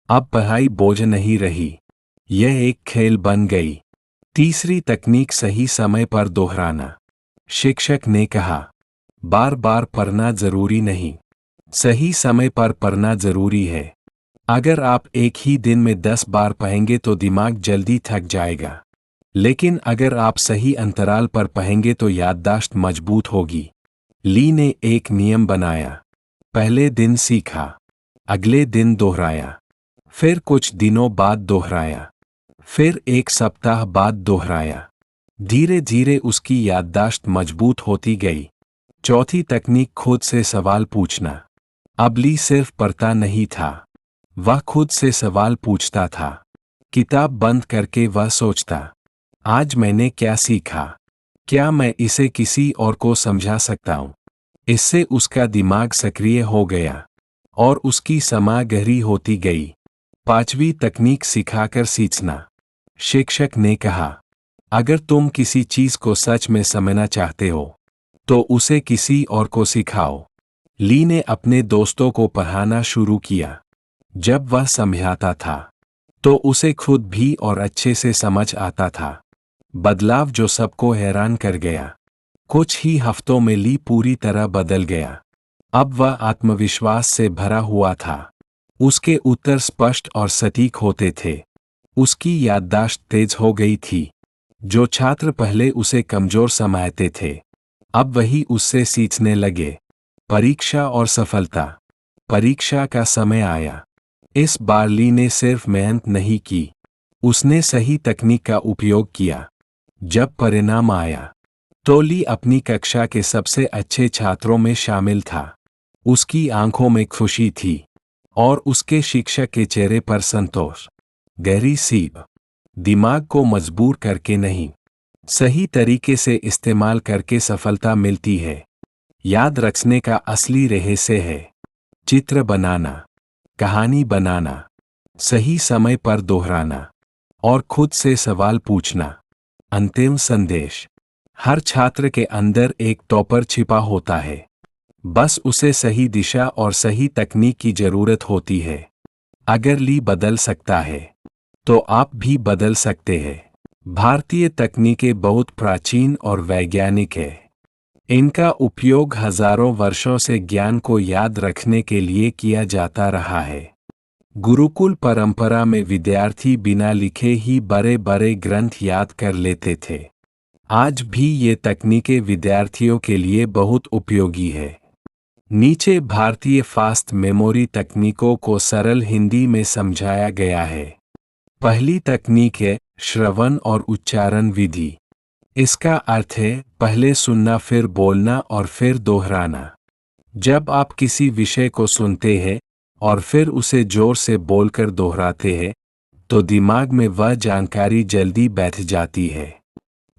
अब पढ़ाई बोझ नहीं रही, यह एक खेल बन गई। तीसरी तकनीक सही समय पर दोहराना। शिक्षक ने कहा, बार बार पढ़ना जरूरी नहीं, सही समय पर पढ़ना जरूरी है। अगर आप एक ही दिन में 10 बार पढ़ेंगे तो दिमाग जल्दी थक जाएगा, लेकिन अगर आप सही अंतराल पर पढ़ेंगे तो याददाश्त मजबूत होगी। ली ने एक नियम बनाया। पहले दिन सीखा, अगले दिन दोहराया, फिर कुछ दिनों बाद दोहराया, फिर एक सप्ताह बाद दोहराया। धीरे धीरे उसकी याददाश्त मजबूत होती गई। चौथी तकनीक खुद से सवाल पूछना। अब ली सिर्फ पढ़ता नहीं था, वह खुद से सवाल पूछता था। किताब बंद करके वह सोचता, आज मैंने क्या सीखा? क्या मैं इसे किसी और को समझा सकता हूँ? इससे उसका दिमाग सक्रिय हो गया और उसकी समझ गहरी होती गई। पांचवी तकनीक सिखाकर सीखना। शिक्षक ने कहा, अगर तुम किसी चीज को सच में समझना चाहते हो तो उसे किसी और को सिखाओ। ली ने अपने दोस्तों को पढ़ाना शुरू किया। जब वह समझाता था तो उसे खुद भी और अच्छे से समझ आता था। बदलाव जो सबको हैरान कर गया। कुछ ही हफ्तों में ली पूरी तरह बदल गया। अब वह आत्मविश्वास से भरा हुआ था। उसके उत्तर स्पष्ट और सटीक होते थे। उसकी याददाश्त तेज हो गई थी। जो छात्र पहले उसे कमजोर समझते थे, अब वही उससे सीखने लगे। परीक्षा और सफलता। परीक्षा का समय आया। इस बार ली ने सिर्फ मेहनत नहीं की, उसने सही तकनीक का उपयोग किया। जब परिणाम आया तो ली अपनी कक्षा के सबसे अच्छे छात्रों में शामिल था। उसकी आंखों में खुशी थी और उसके शिक्षक के चेहरे पर संतोष। गहरी सीख। दिमाग को मजबूर करके नहीं, सही तरीके से इस्तेमाल करके सफलता मिलती है। याद रखने का असली रहस्य है चित्र बनाना, कहानी बनाना, सही समय पर दोहराना और खुद से सवाल पूछना। अंतिम संदेश। हर छात्र के अंदर एक टॉपर छिपा होता है, बस उसे सही दिशा और सही तकनीक की जरूरत होती है। अगर ली बदल सकता है तो आप भी बदल सकते हैं। भारतीय तकनीकें बहुत प्राचीन और वैज्ञानिक है। इनका उपयोग हजारों वर्षों से ज्ञान को याद रखने के लिए किया जाता रहा है। गुरुकुल परंपरा में विद्यार्थी बिना लिखे ही बड़े बड़े ग्रंथ याद कर लेते थे। आज भी ये तकनीकें विद्यार्थियों के लिए बहुत उपयोगी है। नीचे भारतीय फास्ट मेमोरी तकनीकों को सरल हिंदी में समझाया गया है। पहली तकनीक है श्रवण और उच्चारण विधि। इसका अर्थ है पहले सुनना, फिर बोलना और फिर दोहराना। जब आप किसी विषय को सुनते हैं और फिर उसे जोर से बोलकर दोहराते हैं तो दिमाग में वह जानकारी जल्दी बैठ जाती है।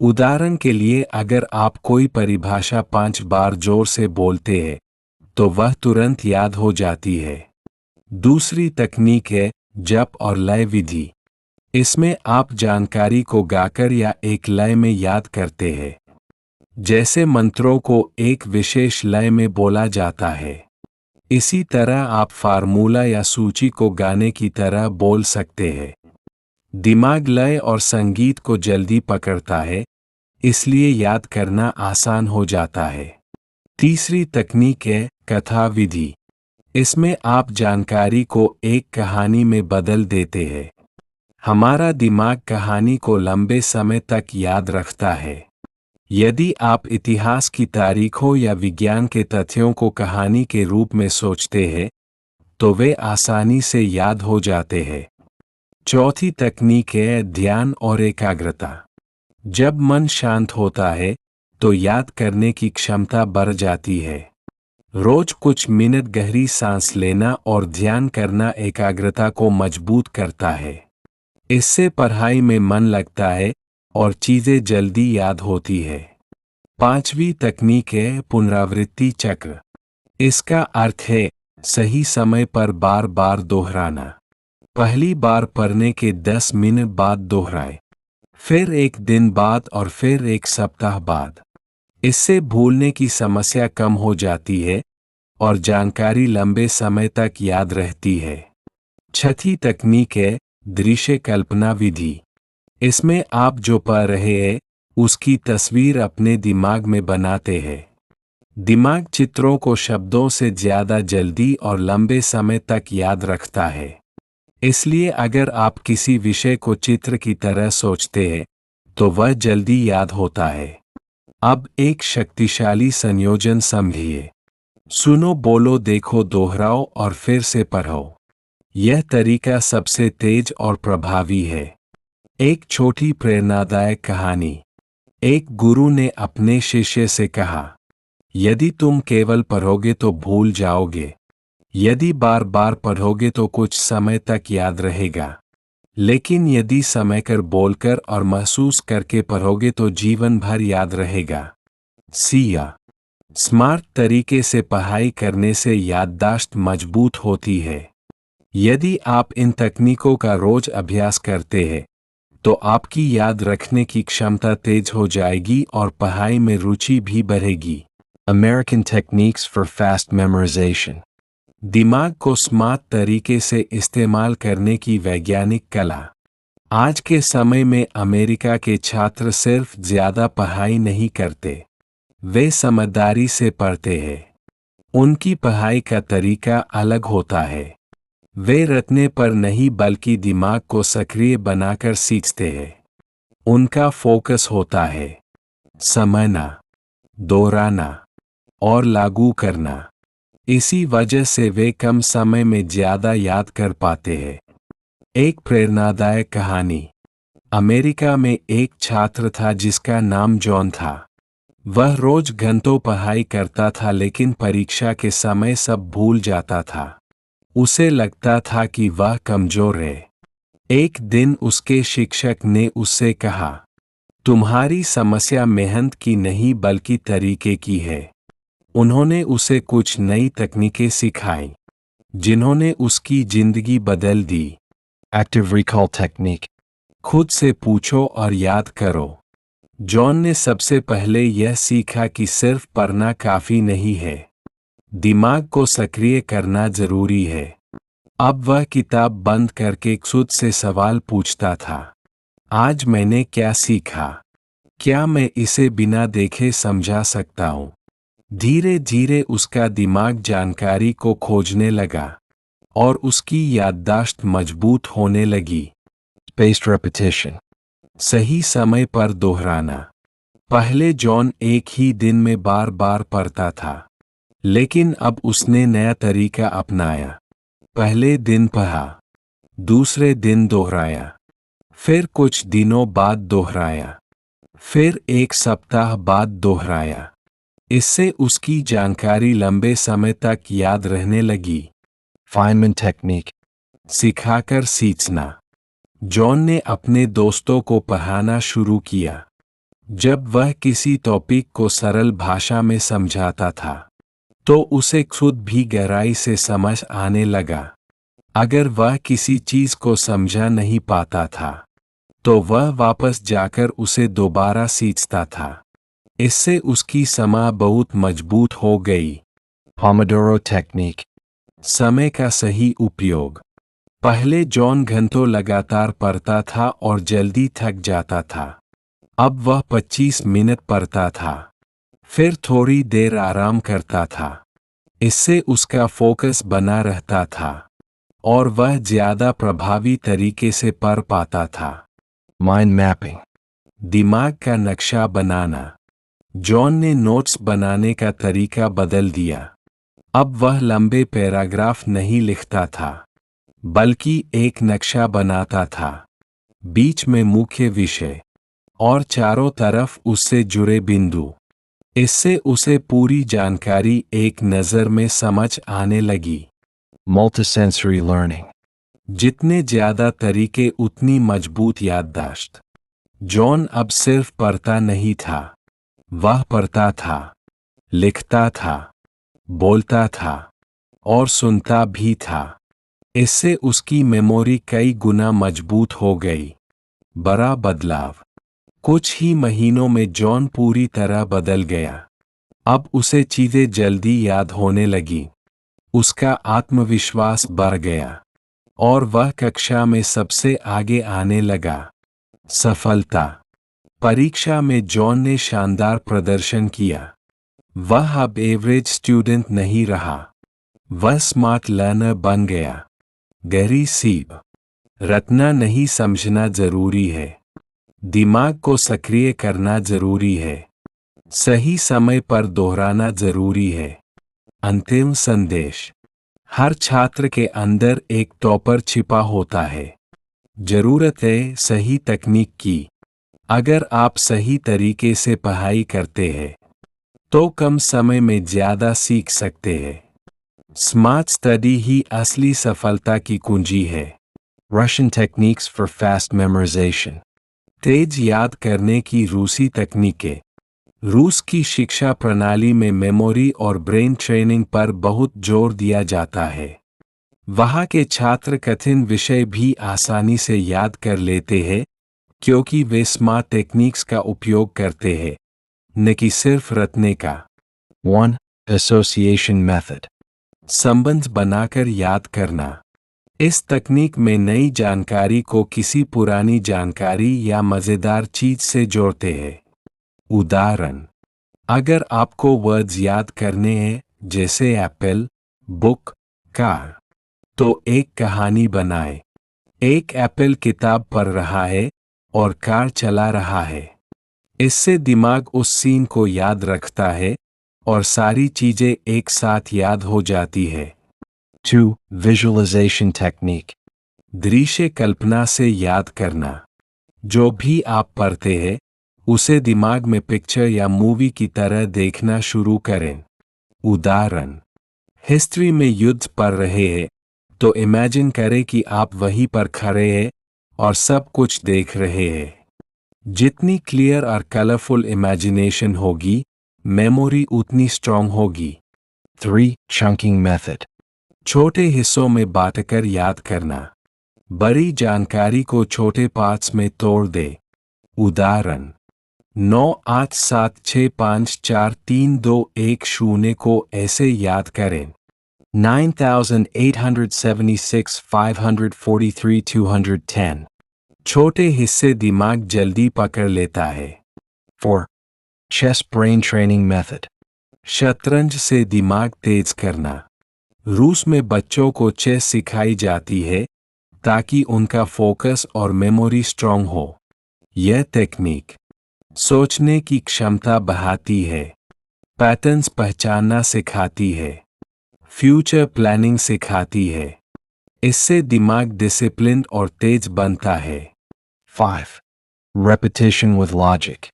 उदाहरण के लिए, अगर आप कोई परिभाषा 5 बार जोर से बोलते हैं तो वह तुरंत याद हो जाती है। दूसरी तकनीक है जप और लय विधि। इसमें आप जानकारी को गाकर या एक लय में याद करते हैं। जैसे मंत्रों को एक विशेष लय में बोला जाता है, इसी तरह आप फार्मूला या सूची को गाने की तरह बोल सकते हैं। दिमाग लय और संगीत को जल्दी पकड़ता है, इसलिए याद करना आसान हो जाता है। तीसरी तकनीक है कथा विधि। इसमें आप जानकारी को एक कहानी में बदल देते हैं। हमारा दिमाग कहानी को लंबे समय तक याद रखता है। यदि आप इतिहास की तारीखों या विज्ञान के तथ्यों को कहानी के रूप में सोचते हैं, तो वे आसानी से याद हो जाते हैं। चौथी तकनीक है ध्यान और एकाग्रता। जब मन शांत होता है, तो याद करने की क्षमता बढ़ जाती है। रोज कुछ मिनट गहरी सांस लेना और ध्यान करना एकाग्रता को मजबूत करता है। इससे पढ़ाई में मन लगता है और चीजें जल्दी याद होती है। पांचवी तकनीक है पुनरावृत्ति चक्र। इसका अर्थ है सही समय पर बार बार दोहराना। पहली बार पढ़ने के 10 मिनट बाद दोहराएं, फिर एक दिन बाद और फिर एक सप्ताह बाद। इससे भूलने की समस्या कम हो जाती है और जानकारी लंबे समय तक याद रहती है। छठी तकनीक है दृश्य कल्पना विधि। इसमें आप जो पढ़ रहे हैं उसकी तस्वीर अपने दिमाग में बनाते हैं। दिमाग चित्रों को शब्दों से ज्यादा जल्दी और लंबे समय तक याद रखता है। इसलिए अगर आप किसी विषय को चित्र की तरह सोचते हैं, तो वह जल्दी याद होता है। अब एक शक्तिशाली संयोजन समझिए। सुनो, बोलो, देखो, दोहराओ और फिर से पढ़ो। यह तरीका सबसे तेज और प्रभावी है। एक छोटी प्रेरणादायक कहानी। एक गुरु ने अपने शिष्य से कहा, यदि तुम केवल पढ़ोगे तो भूल जाओगे। यदि बार बार पढ़ोगे तो कुछ समय तक याद रहेगा। लेकिन यदि समयकर, बोलकर और महसूस करके पढ़ोगे तो जीवन भर याद रहेगा। सिया स्मार्ट तरीके से पढ़ाई करने से याददाश्त मजबूत होती है। यदि आप इन तकनीकों का रोज अभ्यास करते हैं, तो आपकी याद रखने की क्षमता तेज हो जाएगी और पढ़ाई में रुचि भी बढ़ेगी। American Techniques for Fast Memorization। दिमाग को स्मार्ट तरीके से इस्तेमाल करने की वैज्ञानिक कला। आज के समय में अमेरिका के छात्र सिर्फ ज्यादा पढ़ाई नहीं करते, वे समझदारी से पढ़ते हैं। उनकी पढ़ाई का तरीका अलग होता है। वे रटने पर नहीं बल्कि दिमाग को सक्रिय बनाकर सीखते हैं। उनका फोकस होता है समझना, दोहराना और लागू करना। इसी वजह से वे कम समय में ज्यादा याद कर पाते हैं। एक प्रेरणादायक कहानी। अमेरिका में एक छात्र था जिसका नाम जॉन था। वह रोज घंटों पढ़ाई करता था, लेकिन परीक्षा के समय सब भूल जाता था। उसे लगता था कि वह कमजोर है। एक दिन उसके शिक्षक ने उससे कहा, तुम्हारी समस्या मेहनत की नहीं बल्कि तरीके की है। उन्होंने उसे कुछ नई तकनीकें सिखाई, जिन्होंने उसकी जिंदगी बदल दी। Active recall technique. खुद से पूछो और याद करो। जॉन ने सबसे पहले यह सीखा कि सिर्फ पढ़ना काफी नहीं है, दिमाग को सक्रिय करना जरूरी है। अब वह किताब बंद करके खुद से सवाल पूछता था, आज मैंने क्या सीखा? क्या मैं इसे बिना देखे समझा सकता हूँ? धीरे धीरे उसका दिमाग जानकारी को खोजने लगा और उसकी याददाश्त मजबूत होने लगी। Spaced repetition. सही समय पर दोहराना। पहले जॉन एक ही दिन में बार बार पढ़ता था, लेकिन अब उसने नया तरीका अपनाया। पहले दिन पढ़ा, दूसरे दिन दोहराया, फिर कुछ दिनों बाद दोहराया, फिर एक सप्ताह बाद दोहराया। इससे उसकी जानकारी लंबे समय तक याद रहने लगी। Feynman technique. सिखाकर सीखना। जॉन ने अपने दोस्तों को पढ़ाना शुरू किया। जब वह किसी टॉपिक को सरल भाषा में समझाता था, तो उसे खुद भी गहराई से समझ आने लगा। अगर वह किसी चीज को समझा नहीं पाता था, तो वह वापस जाकर उसे दोबारा सीखता था। इससे उसकी समझ बहुत मजबूत हो गई। Pomodoro technique. समय का सही उपयोग। पहले जॉन घंटों लगातार पढ़ता था और जल्दी थक जाता था। अब वह 25 मिनट पढ़ता था, फिर थोड़ी देर आराम करता था, इससे उसका फोकस बना रहता था और वह ज्यादा प्रभावी तरीके से पढ़ पाता था। Mind mapping. दिमाग का नक्शा बनाना। जॉन ने नोट्स बनाने का तरीका बदल दिया। अब वह लंबे पैराग्राफ नहीं लिखता था, बल्कि एक नक्शा बनाता था, बीच में मुख्य विषय और चारों तरफ उससे जुड़े बिंदु। इससे उसे पूरी जानकारी एक नज़र में समझ आने लगी। Multisensory learning. जितने ज्यादा तरीके उतनी मजबूत याददाश्त। जॉन अब सिर्फ पढ़ता नहीं था, वह पढ़ता था, लिखता था, बोलता था और सुनता भी था। इससे उसकी मेमोरी कई गुना मजबूत हो गई। बड़ा बदलाव। कुछ ही महीनों में जॉन पूरी तरह बदल गया। अब उसे चीजें जल्दी याद होने लगी, उसका आत्मविश्वास बढ़ गया और वह कक्षा में सबसे आगे आने लगा। सफलता। परीक्षा में जॉन ने शानदार प्रदर्शन किया। वह अब एवरेज स्टूडेंट नहीं रहा, वह स्मार्ट लर्नर बन गया। गहरी सीख। रटना नहीं समझना जरूरी है, दिमाग को सक्रिय करना जरूरी है, सही समय पर दोहराना जरूरी है। अंतिम संदेश। हर छात्र के अंदर एक टॉपर छिपा होता है। जरूरत है सही तकनीक की। अगर आप सही तरीके से पढ़ाई करते हैं तो कम समय में ज्यादा सीख सकते हैं। स्मार्ट स्टडी ही असली सफलता की कुंजी है। Russian techniques for fast memorization. तेज याद करने की रूसी तकनीकें। रूस की शिक्षा प्रणाली में मेमोरी और ब्रेन ट्रेनिंग पर बहुत जोर दिया जाता है। वहाँ के छात्र कठिन विषय भी आसानी से याद कर लेते हैं क्योंकि वे स्मार्ट टेक्निक्स का उपयोग करते हैं, न कि सिर्फ रटने का। 1. Association method. संबंध बनाकर याद करना। इस तकनीक में नई जानकारी को किसी पुरानी जानकारी या मज़ेदार चीज से जोड़ते हैं। उदाहरण, अगर आपको वर्ड्स याद करने हैं जैसे एप्पल, बुक, कार, तो एक कहानी बनाएं। एक एप्पल किताब पढ़ रहा है और कार चला रहा है। इससे दिमाग उस सीन को याद रखता है और सारी चीजें एक साथ याद हो जाती है। 2. Visualization technique. दृश्य कल्पना से याद करना। जो भी आप पढ़ते हैं उसे दिमाग में पिक्चर या मूवी की तरह देखना शुरू करें। उदाहरण, हिस्ट्री में युद्ध पढ़ रहे हैं तो इमेजिन करें कि आप वहीं पर खड़े हैं और सब कुछ देख रहे हैं। जितनी क्लियर और कलरफुल इमेजिनेशन होगी, मेमोरी उतनी स्ट्रांग होगी। 3. Chunking method. छोटे हिस्सों में बांटकर याद करना। बड़ी जानकारी को छोटे पार्ट्स में तोड़ दे। उदाहरण, 987654321 को ऐसे याद करें। 9876 543 210। छोटे हिस्से दिमाग जल्दी पकड़ लेता है। 4. Chess brain training method. शतरंज से दिमाग तेज करना। रूस में बच्चों को चेस सिखाई जाती है ताकि उनका फोकस और मेमोरी स्ट्रांग हो। यह टेक्निक सोचने की क्षमता बढ़ाती है, पैटर्न्स पहचानना सिखाती है, फ्यूचर प्लानिंग सिखाती है। इससे दिमाग डिसिप्लिन और तेज बनता है। 5. Repetition with logic.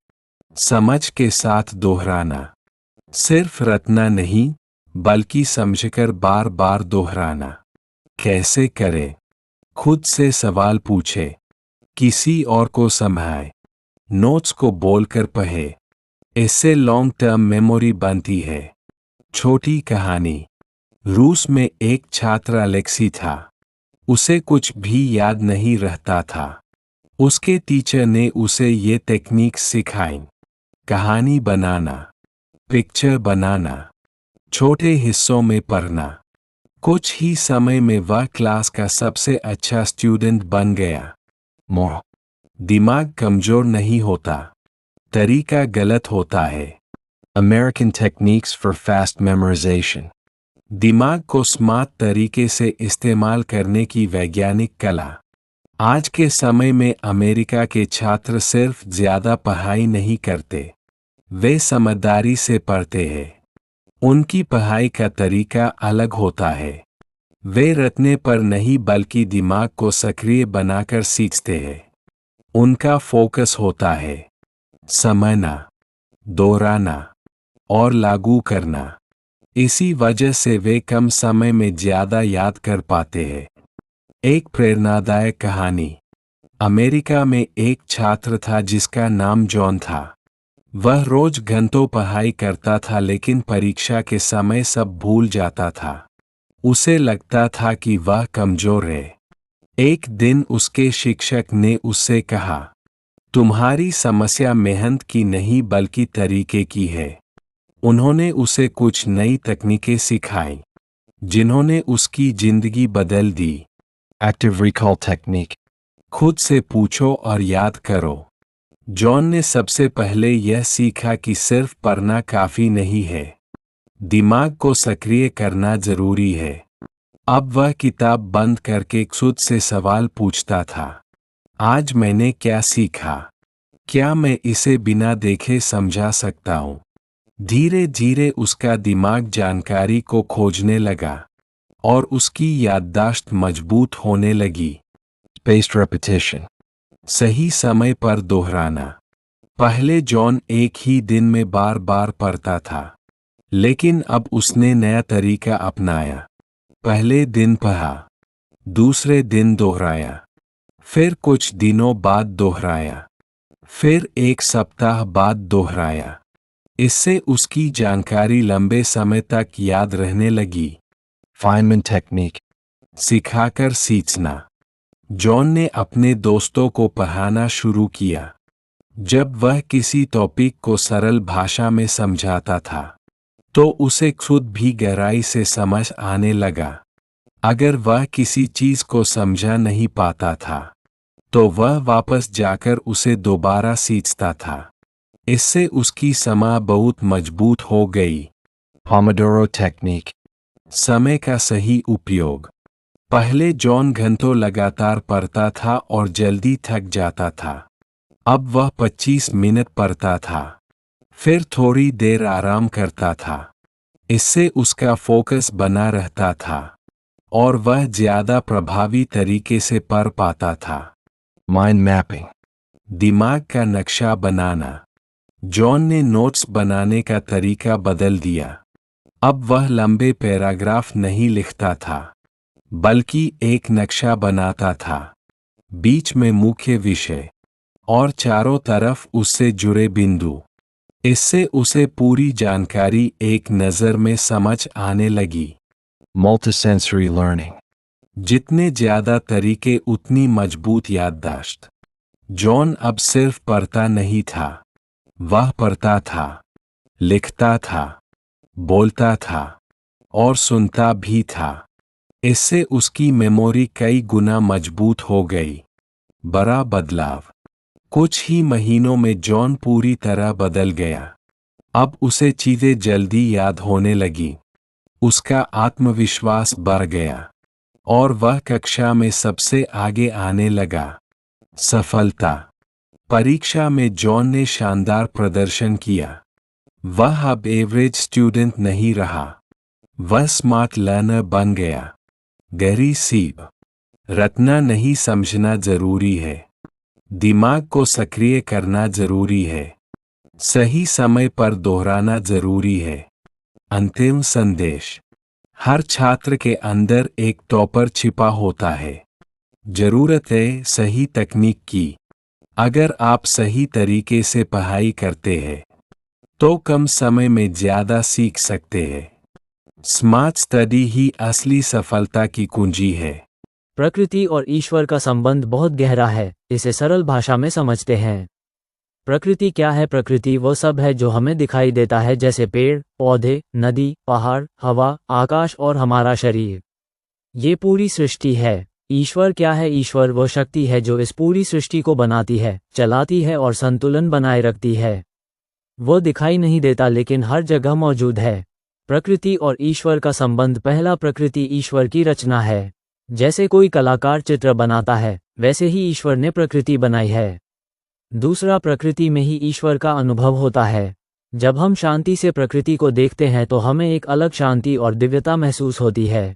समझ के साथ दोहराना। सिर्फ रटना नहीं, बल्कि समझकर बार बार दोहराना। कैसे करें? खुद से सवाल पूछे, किसी और को समझाए, नोट्स को बोलकर पढ़े। इससे लॉन्ग टर्म मेमोरी बनती है। छोटी कहानी। रूस में एक छात्र अलेक्सी था। उसे कुछ भी याद नहीं रहता था। उसके टीचर ने उसे ये टेक्निक सिखाई। कहानी बनाना, पिक्चर बनाना, छोटे हिस्सों में पढ़ना। कुछ ही समय में वह क्लास का सबसे अच्छा स्टूडेंट बन गया। Moral. दिमाग कमजोर नहीं होता, तरीका गलत होता है। American techniques for fast memorization. दिमाग को स्मार्ट तरीके से इस्तेमाल करने की वैज्ञानिक कला। आज के समय में अमेरिका के छात्र सिर्फ ज्यादा पढ़ाई नहीं करते, वे समझदारी से पढ़ते हैं। उनकी पढ़ाई का तरीका अलग होता है। वे रटने पर नहीं बल्कि दिमाग को सक्रिय बनाकर सीखते हैं। उनका फोकस होता है समझना, दोहराना और लागू करना। इसी वजह से वे कम समय में ज्यादा याद कर पाते हैं। एक प्रेरणादायक कहानी। अमेरिका में एक छात्र था जिसका नाम जॉन था। वह रोज घंटों पढ़ाई करता था लेकिन परीक्षा के समय सब भूल जाता था। उसे लगता था कि वह कमजोर है। एक दिन उसके शिक्षक ने उससे कहा, तुम्हारी समस्या मेहनत की नहीं बल्कि तरीके की है। उन्होंने उसे कुछ नई तकनीकें सिखाई जिन्होंने उसकी जिंदगी बदल दी। Active recall technique. खुद से पूछो और याद करो। जॉन ने सबसे पहले यह सीखा कि सिर्फ पढ़ना काफी नहीं है, दिमाग को सक्रिय करना जरूरी है। अब वह किताब बंद करके खुद से सवाल पूछता था, आज मैंने क्या सीखा? क्या मैं इसे बिना देखे समझा सकता हूँ? धीरे धीरे उसका दिमाग जानकारी को खोजने लगा और उसकी याददाश्त मजबूत होने लगी। Spaced repetition. सही समय पर दोहराना। पहले जॉन एक ही दिन में बार बार पढ़ता था, लेकिन अब उसने नया तरीका अपनाया। पहले दिन पढ़ा, दूसरे दिन दोहराया, फिर कुछ दिनों बाद दोहराया, फिर एक सप्ताह बाद दोहराया। इससे उसकी जानकारी लंबे समय तक याद रहने लगी। Feynman technique. सिखाकर सीखना। जॉन ने अपने दोस्तों को पढ़ाना शुरू किया। जब वह किसी टॉपिक को सरल भाषा में समझाता था, तो उसे खुद भी गहराई से समझ आने लगा। अगर वह किसी चीज को समझा नहीं पाता था, तो वह वापस जाकर उसे दोबारा सीखता था। इससे उसकी समझ बहुत मजबूत हो गई। Pomodoro technique. समय का सही उपयोग। पहले जॉन घंटों लगातार पढ़ता था और जल्दी थक जाता था। अब वह 25 मिनट पढ़ता था, फिर थोड़ी देर आराम करता था। इससे उसका फोकस बना रहता था और वह ज्यादा प्रभावी तरीके से पढ़ पाता था। Mind mapping. दिमाग का नक्शा बनाना। जॉन ने नोट्स बनाने का तरीका बदल दिया। अब वह लंबे पैराग्राफ नहीं लिखता था, बल्कि एक नक्शा बनाता था। बीच में मुख्य विषय और चारों तरफ उससे जुड़े बिंदु। इससे उसे पूरी जानकारी एक नज़र में समझ आने लगी। Multisensory learning. जितने ज्यादा तरीके उतनी मजबूत याददाश्त। जॉन अब सिर्फ पढ़ता नहीं था, वह पढ़ता था, लिखता था, बोलता था और सुनता भी था। इससे उसकी मेमोरी कई गुना मजबूत हो गई। बड़ा बदलाव। कुछ ही महीनों में जॉन पूरी तरह बदल गया। अब उसे चीजें जल्दी याद होने लगी। उसका आत्मविश्वास बढ़ गया और वह कक्षा में सबसे आगे आने लगा। सफलता। परीक्षा में जॉन ने शानदार प्रदर्शन किया। वह अब एवरेज स्टूडेंट नहीं रहा, वह स्मार्ट लर्नर बन गया। गहरी सीख। रटना नहीं समझना जरूरी है, दिमाग को सक्रिय करना जरूरी है, सही समय पर दोहराना जरूरी है। अंतिम संदेश। हर छात्र के अंदर एक टॉपर छिपा होता है। जरूरत है सही तकनीक की। अगर आप सही तरीके से पढ़ाई करते हैं, तो कम समय में ज्यादा सीख सकते हैं। स्मार्ट स्टडी ही असली सफलता की कुंजी है। प्रकृति और ईश्वर का संबंध बहुत गहरा है, इसे सरल भाषा में समझते हैं। प्रकृति क्या है? प्रकृति वो सब है जो हमें दिखाई देता है, जैसे पेड़, पौधे, नदी, पहाड़, हवा, आकाश और हमारा शरीर। ये पूरी सृष्टि है। ईश्वर क्या है? ईश्वर वो शक्ति है जो इस पूरी सृष्टि को बनाती है, चलाती है और संतुलन बनाए रखती है। वो दिखाई नहीं देता लेकिन हर जगह मौजूद है। प्रकृति और ईश्वर का संबंध। पहला, प्रकृति ईश्वर की रचना है। जैसे कोई कलाकार चित्र बनाता है, वैसे ही ईश्वर ने प्रकृति बनाई है। दूसरा, प्रकृति में ही ईश्वर का अनुभव होता है। जब हम शांति से प्रकृति को देखते हैं तो हमें एक अलग शांति और दिव्यता महसूस होती है।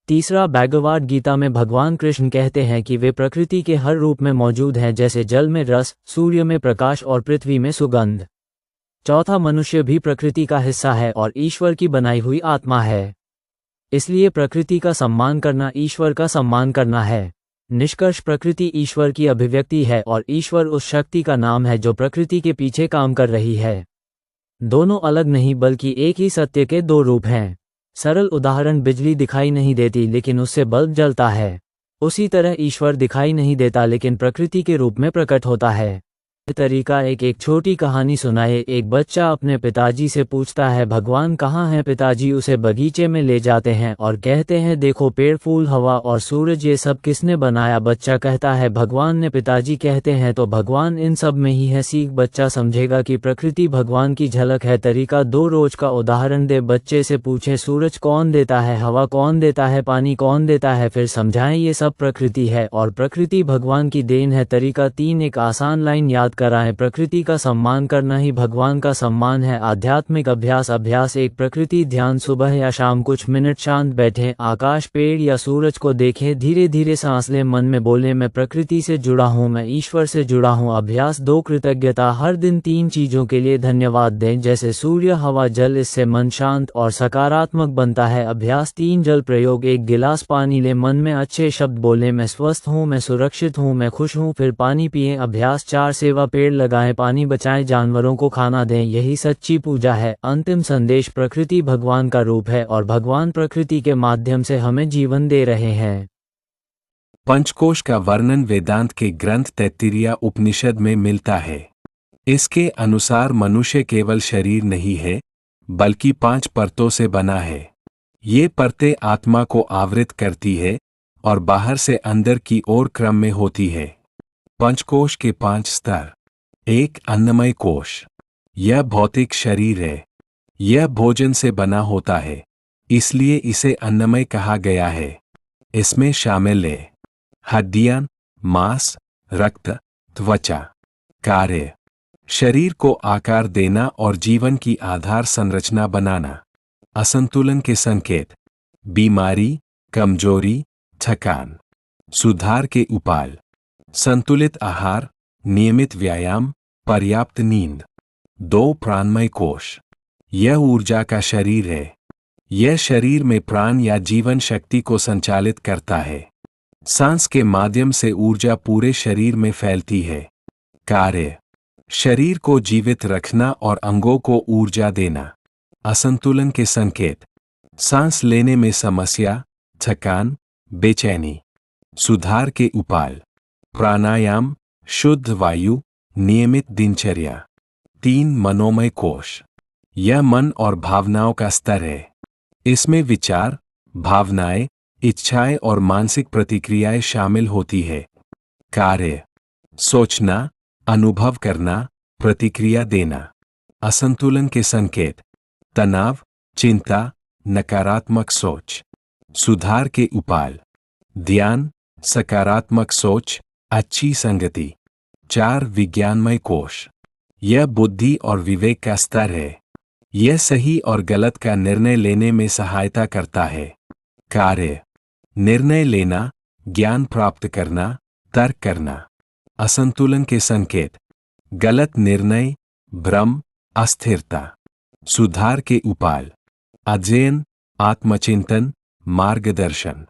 तीसरा, भगवद गीता में भगवान कृष्ण कहते हैं कि वे प्रकृति के हर रूप में मौजूद हैं, जैसे जल में रस, सूर्य में प्रकाश और पृथ्वी में सुगंध। चौथा, मनुष्य भी प्रकृति का हिस्सा है और ईश्वर की बनाई हुई आत्मा है। इसलिए प्रकृति का सम्मान करना ईश्वर का सम्मान करना है। निष्कर्ष, प्रकृति ईश्वर की अभिव्यक्ति है और ईश्वर उस शक्ति का नाम है जो प्रकृति के पीछे काम कर रही है। दोनों अलग नहीं बल्कि एक ही सत्य के दो रूप हैं। सरल उदाहरण, बिजली दिखाई नहीं देती लेकिन उससे बल्ब जलता है। उसी तरह ईश्वर दिखाई नहीं देता लेकिन प्रकृति के रूप में प्रकट होता है। तरीका एक छोटी कहानी सुनाए। एक बच्चा अपने पिताजी से पूछता है, भगवान कहाँ हैं? पिताजी उसे बगीचे में ले जाते हैं और कहते हैं, देखो पेड़, फूल, हवा और सूरज, ये सब किसने बनाया? बच्चा कहता है, भगवान ने। पिताजी कहते हैं, तो भगवान इन सब में ही है। सीख, बच्चा समझेगा कि प्रकृति भगवान की झलक है। तरीका 2, रोज का उदाहरण दे। बच्चे से पूछें, सूरज कौन देता है? हवा कौन देता है? पानी कौन देता है? फिर समझाएं ये सब प्रकृति है और प्रकृति भगवान की देन है। तरीका 3, एक आसान लाइन याद कराएं, प्रकृति का सम्मान करना ही भगवान का सम्मान है। आध्यात्मिक अभ्यास 1, प्रकृति ध्यान। सुबह या शाम कुछ मिनट शांत बैठें, आकाश, पेड़ या सूरज को देखें, धीरे धीरे सांस लें, मन में बोलें, मैं प्रकृति से जुड़ा हूँ, मैं ईश्वर से जुड़ा हूँ। अभ्यास 2, कृतज्ञता। हर दिन 3 चीजों के लिए धन्यवाद दें, जैसे सूर्य, हवा, जल। इससे मन शांत और सकारात्मक बनता है। अभ्यास 3, जल प्रयोग। 1 गिलास पानी लें, मन में अच्छे शब्द बोलें, मैं स्वस्थ हूँ, मैं सुरक्षित हूँ, मैं खुश हूँ, फिर पानी पिएं। अभ्यास 4, सेवा। पेड़ लगाएं, पानी बचाएं, जानवरों को खाना दें, यही सच्ची पूजा है। अंतिम संदेश, प्रकृति भगवान का रूप है और भगवान प्रकृति के माध्यम से हमें जीवन दे रहे हैं। पंचकोश का वर्णन वेदांत के ग्रंथ तैत्तिरीय उपनिषद में मिलता है। इसके अनुसार मनुष्य केवल शरीर नहीं है, बल्कि 5 परतों से बना है। ये परतें आत्मा को आवृत करती है और बाहर से अंदर की ओर क्रम में होती है। पंचकोश के 5 स्तर। 1, अन्नमय कोश। यह भौतिक शरीर है। यह भोजन से बना होता है, इसलिए इसे अन्नमय कहा गया है। इसमें शामिल है हड्डियां, मांस, रक्त, त्वचा। कार्य, शरीर को आकार देना और जीवन की आधार संरचना बनाना। असंतुलन के संकेत, बीमारी, कमजोरी, थकान। सुधार के उपाय, संतुलित आहार, नियमित व्यायाम, पर्याप्त नींद। 2, प्राणमय कोश। यह ऊर्जा का शरीर है। यह शरीर में प्राण या जीवन शक्ति को संचालित करता है। सांस के माध्यम से ऊर्जा पूरे शरीर में फैलती है। कार्य, शरीर को जीवित रखना और अंगों को ऊर्जा देना। असंतुलन के संकेत, सांस लेने में समस्या, थकान, बेचैनी। सुधार के उपाय, प्राणायाम, शुद्ध वायु, नियमित दिनचर्या। 3, मनोमय कोश। यह मन और भावनाओं का स्तर है। इसमें विचार, भावनाएं, इच्छाएं और मानसिक प्रतिक्रियाएं शामिल होती है। कार्य, सोचना, अनुभव करना, प्रतिक्रिया देना। असंतुलन के संकेत, तनाव, चिंता, नकारात्मक सोच। सुधार के उपाय, ध्यान, सकारात्मक सोच, अच्छी संगति। 4, विज्ञानमय कोश। यह बुद्धि और विवेक का स्तर है। यह सही और गलत का निर्णय लेने में सहायता करता है। कार्य, निर्णय लेना, ज्ञान प्राप्त करना, तर्क करना। असंतुलन के संकेत, गलत निर्णय, भ्रम, अस्थिरता। सुधार के उपाय, अध्ययन, आत्मचिंतन, मार्गदर्शन।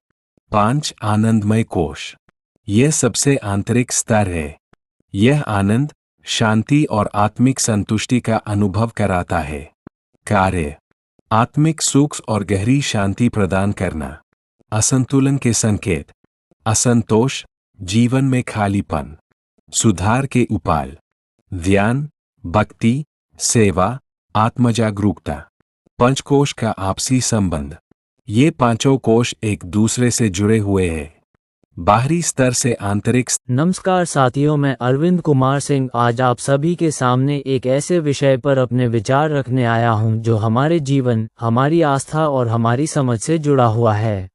5, आनंदमय कोश। यह सबसे आंतरिक स्तर है। यह आनंद, शांति और आत्मिक संतुष्टि का अनुभव कराता है। कार्य, आत्मिक सुख और गहरी शांति प्रदान करना। असंतुलन के संकेत, असंतोष, जीवन में खालीपन। सुधार के उपाय, ध्यान, भक्ति, सेवा, आत्मजागरूकता। पंचकोश का आपसी संबंध। ये पांचों कोश एक दूसरे से जुड़े हुए हैं। बाहरी स्तर से आंतरिक नमस्कार साथियों, मैं अरविंद कुमार सिंह आज आप सभी के सामने एक ऐसे विषय पर अपने विचार रखने आया हूं जो हमारे जीवन, हमारी आस्था और हमारी समझ से जुड़ा हुआ है।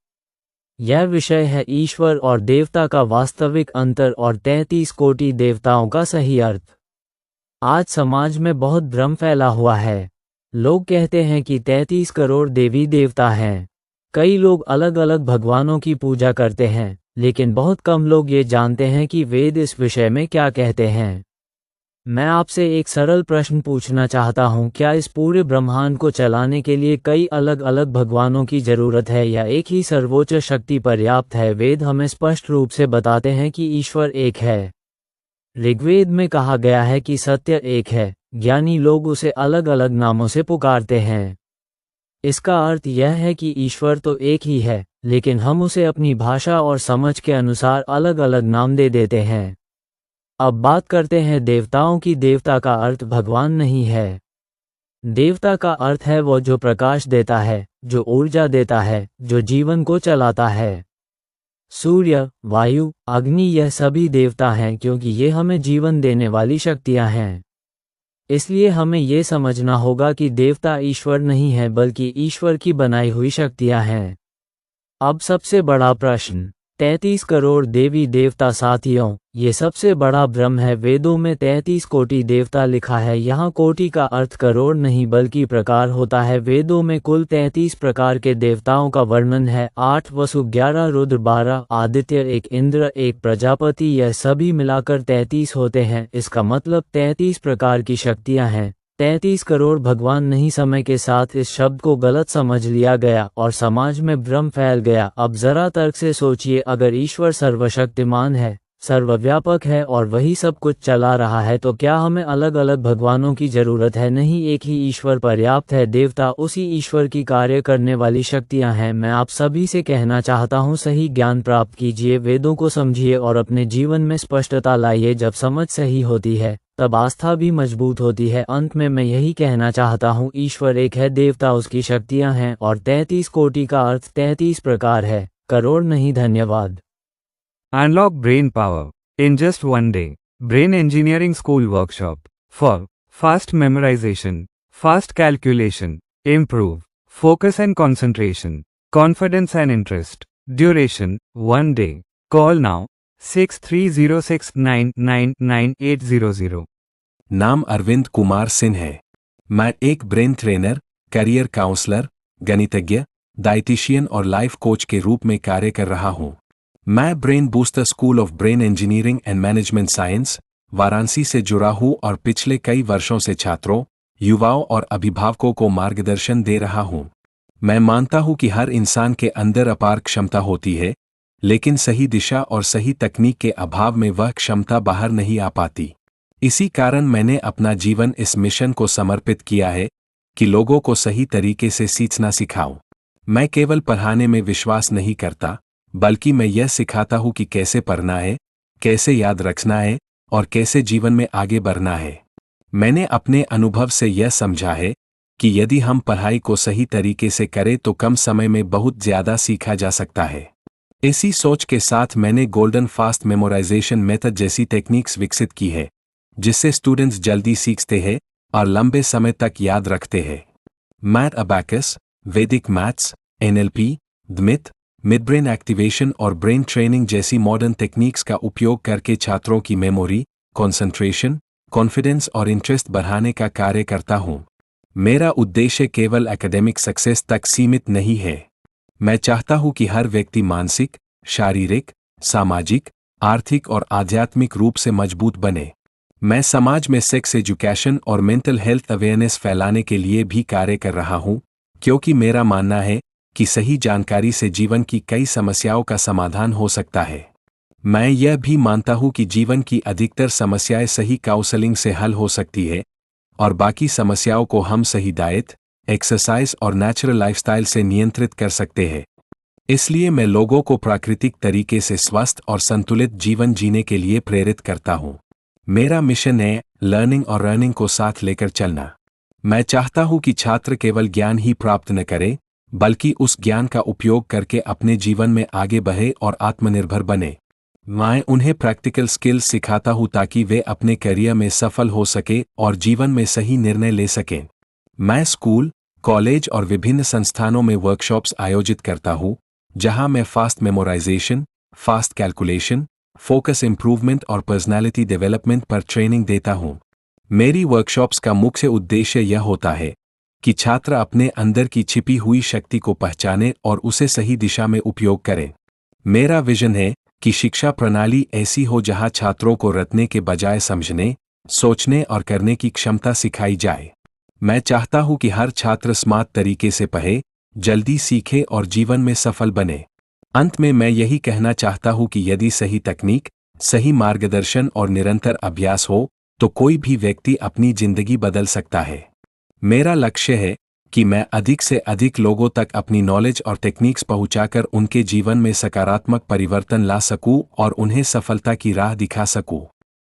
यह विषय है ईश्वर और देवता का वास्तविक अंतर और 33 कोटि देवताओं का सही अर्थ। आज समाज में बहुत भ्रम फैला हुआ है। लोग कहते हैं कि 33 करोड़ देवी देवता हैं। कई लोग अलग अलग भगवानों की पूजा करते हैं, लेकिन बहुत कम लोग ये जानते हैं कि वेद इस विषय में क्या कहते हैं। मैं आपसे एक सरल प्रश्न पूछना चाहता हूँ, क्या इस पूरे ब्रह्मांड को चलाने के लिए कई अलग अलग भगवानों की जरूरत है या एक ही सर्वोच्च शक्ति पर्याप्त है? वेद हमें स्पष्ट रूप से बताते हैं कि ईश्वर एक है। ऋग्वेद में कहा गया है कि सत्य एक है, ज्ञानी लोग उसे अलग अलग नामों से पुकारते हैं। इसका अर्थ यह है कि ईश्वर तो एक ही है, लेकिन हम उसे अपनी भाषा और समझ के अनुसार अलग अलग नाम दे देते हैं। अब बात करते हैं देवताओं की। देवता का अर्थ भगवान नहीं है। देवता का अर्थ है वो जो प्रकाश देता है, जो ऊर्जा देता है, जो जीवन को चलाता है। सूर्य, वायु, अग्नि यह सभी देवता हैं क्योंकि ये हमें जीवन देने वाली शक्तियां हैं। इसलिए हमें ये समझना होगा कि देवता ईश्वर नहीं है बल्कि ईश्वर की बनाई हुई शक्तियां हैं। अब सबसे बड़ा प्रश्न, 33 करोड़ देवी देवता। साथियों, ये सबसे बड़ा भ्रम है। वेदों में 33 कोटि देवता लिखा है। यहाँ कोटि का अर्थ करोड़ नहीं बल्कि प्रकार होता है। वेदों में कुल 33 प्रकार के देवताओं का वर्णन है। 8 वसु, 11 रुद्र, 12 आदित्य, 1 इंद्र, 1 प्रजापति, यह सभी मिलाकर 33 होते हैं। इसका मतलब 33 प्रकार की शक्तियाँ हैं। 33 करोड़ भगवान नहीं। समय के साथ इस शब्द को गलत समझ लिया गया और समाज में भ्रम फैल गया। अब जरा तर्क से सोचिए, अगर ईश्वर सर्वशक्तिमान है, सर्वव्यापक है और वही सब कुछ चला रहा है, तो क्या हमें अलग अलग भगवानों की जरूरत है? नहीं, एक ही ईश्वर पर्याप्त है। देवता उसी ईश्वर की कार्य करने वाली शक्तियां हैं। मैं आप सभी से कहना चाहता हूं, सही ज्ञान प्राप्त कीजिए, वेदों को समझिए और अपने जीवन में स्पष्टता लाइए। जब समझ सही होती है तब आस्था भी मजबूत होती है। अंत में मैं यही कहना चाहता हूँ, ईश्वर एक है, देवता उसकी शक्तियाँ हैं और 33 कोटि का अर्थ 33 प्रकार है, करोड़ नहीं। धन्यवाद। Unlock brain power in just one day. Brain Engineering School Workshop for fast memorization, fast calculation, improve focus and concentration, confidence and interest. Duration 1 day. Call now 6306999800. नाम अरविंद कुमार सिंह है। मैं एक ब्रेन ट्रेनर, करियर काउंसलर, गणितज्ञ, dietitian और life coach के रूप में कार्य कर रहा हूं। मैं brain booster school of brain engineering and management science, Varanasi से जुड़ा हूं और पिछले कई वर्षों से छात्रों, युवाओं और अभिभावकों को मार्गदर्शन दे रहा हूं। मैं मानता हूं कि हर इंसान के अंदर अपार क्षमता होती है, लेकिन सही दिशा और सही तकनीक के अभाव में वह क्षमता बाहर नहीं आ पाती। इसी कारण मैंने अपना जीवन इस मिशन को समर्पित किया है कि लोगों को सही तरीके से सीखना सिखाऊं। मैं केवल पढ़ाने में विश्वास नहीं करता, बल्कि मैं यह सिखाता हूं कि कैसे पढ़ना है, कैसे याद रखना है और कैसे जीवन में आगे बढ़ना है। मैंने अपने अनुभव से यह समझा है कि यदि हम पढ़ाई को सही तरीके से करें तो कम समय में बहुत ज्यादा सीखा जा सकता है। इसी सोच के साथ मैंने गोल्डन फास्ट मेमोराइजेशन मेथड जैसी टेक्निक्स विकसित की है, जिससे स्टूडेंट्स जल्दी सीखते हैं और लंबे समय तक याद रखते हैं। मैथ अबैकस, वैदिक मैथ्स, NLP, द्मित, मिडब्रेन एक्टिवेशन और ब्रेन ट्रेनिंग जैसी मॉडर्न टेक्निक्स का उपयोग करके छात्रों की मेमोरी, कंसंट्रेशन, कॉन्फिडेंस और इंटरेस्ट बढ़ाने का कार्य करता हूं। मेरा उद्देश्य केवल एकेडमिक सक्सेस तक सीमित नहीं है। मैं चाहता हूं कि हर व्यक्ति मानसिक, शारीरिक, सामाजिक, आर्थिक और आध्यात्मिक रूप से मजबूत बने। मैं समाज में सेक्स एजुकेशन और मेंटल हेल्थ अवेयरनेस फैलाने के लिए भी कार्य कर रहा हूं, क्योंकि मेरा मानना है कि सही जानकारी से जीवन की कई समस्याओं का समाधान हो सकता है। मैं यह भी मानता हूं कि जीवन की अधिकतर समस्याएं सही काउंसलिंग से हल हो सकती है और बाकी समस्याओं को हम सही डाइट, एक्सरसाइज और नेचुरल लाइफस्टाइल से नियंत्रित कर सकते हैं। इसलिए मैं लोगों को प्राकृतिक तरीके से स्वस्थ और संतुलित जीवन जीने के लिए प्रेरित करता हूं। मेरा मिशन है लर्निंग और रनिंग को साथ लेकर चलना। मैं चाहता हूं कि छात्र केवल ज्ञान ही प्राप्त न करें, बल्कि उस ज्ञान का उपयोग करके अपने जीवन में आगे बढ़े और आत्मनिर्भर बने। मैं उन्हें प्रैक्टिकल स्किल्स सिखाता हूं ताकि वे अपने करियर में सफल हो सके और जीवन में सही निर्णय ले सकें। मैं स्कूल, कॉलेज और विभिन्न संस्थानों में वर्कशॉप्स आयोजित करता हूं, जहां मैं fast memorisation, fast calculation, focus improvement और पर्सनालिटी डेवलपमेंट पर ट्रेनिंग देता हूं। मेरी वर्कशॉप्स का मुख्य उद्देश्य यह होता है कि छात्र अपने अंदर की छिपी हुई शक्ति को पहचानें और उसे सही दिशा में उपयोग करें। मेरा विजन है कि शिक्षा प्रणाली ऐसी हो जहां छात्रों को रटने के बजाय समझने, सोचने और करने की क्षमता सिखाई जाए। मैं चाहता हूं कि हर छात्र स्मार्ट तरीके से पढ़े, जल्दी सीखे और जीवन में सफल बने। अंत में मैं यही कहना चाहता हूं कि यदि सही तकनीक, सही मार्गदर्शन और निरंतर अभ्यास हो तो कोई भी व्यक्ति अपनी जिंदगी बदल सकता है। मेरा लक्ष्य है कि मैं अधिक से अधिक लोगों तक अपनी नॉलेज और टेक्निक्स पहुंचाकर उनके जीवन में सकारात्मक परिवर्तन ला सकूं और उन्हें सफलता की राह दिखा सकूं।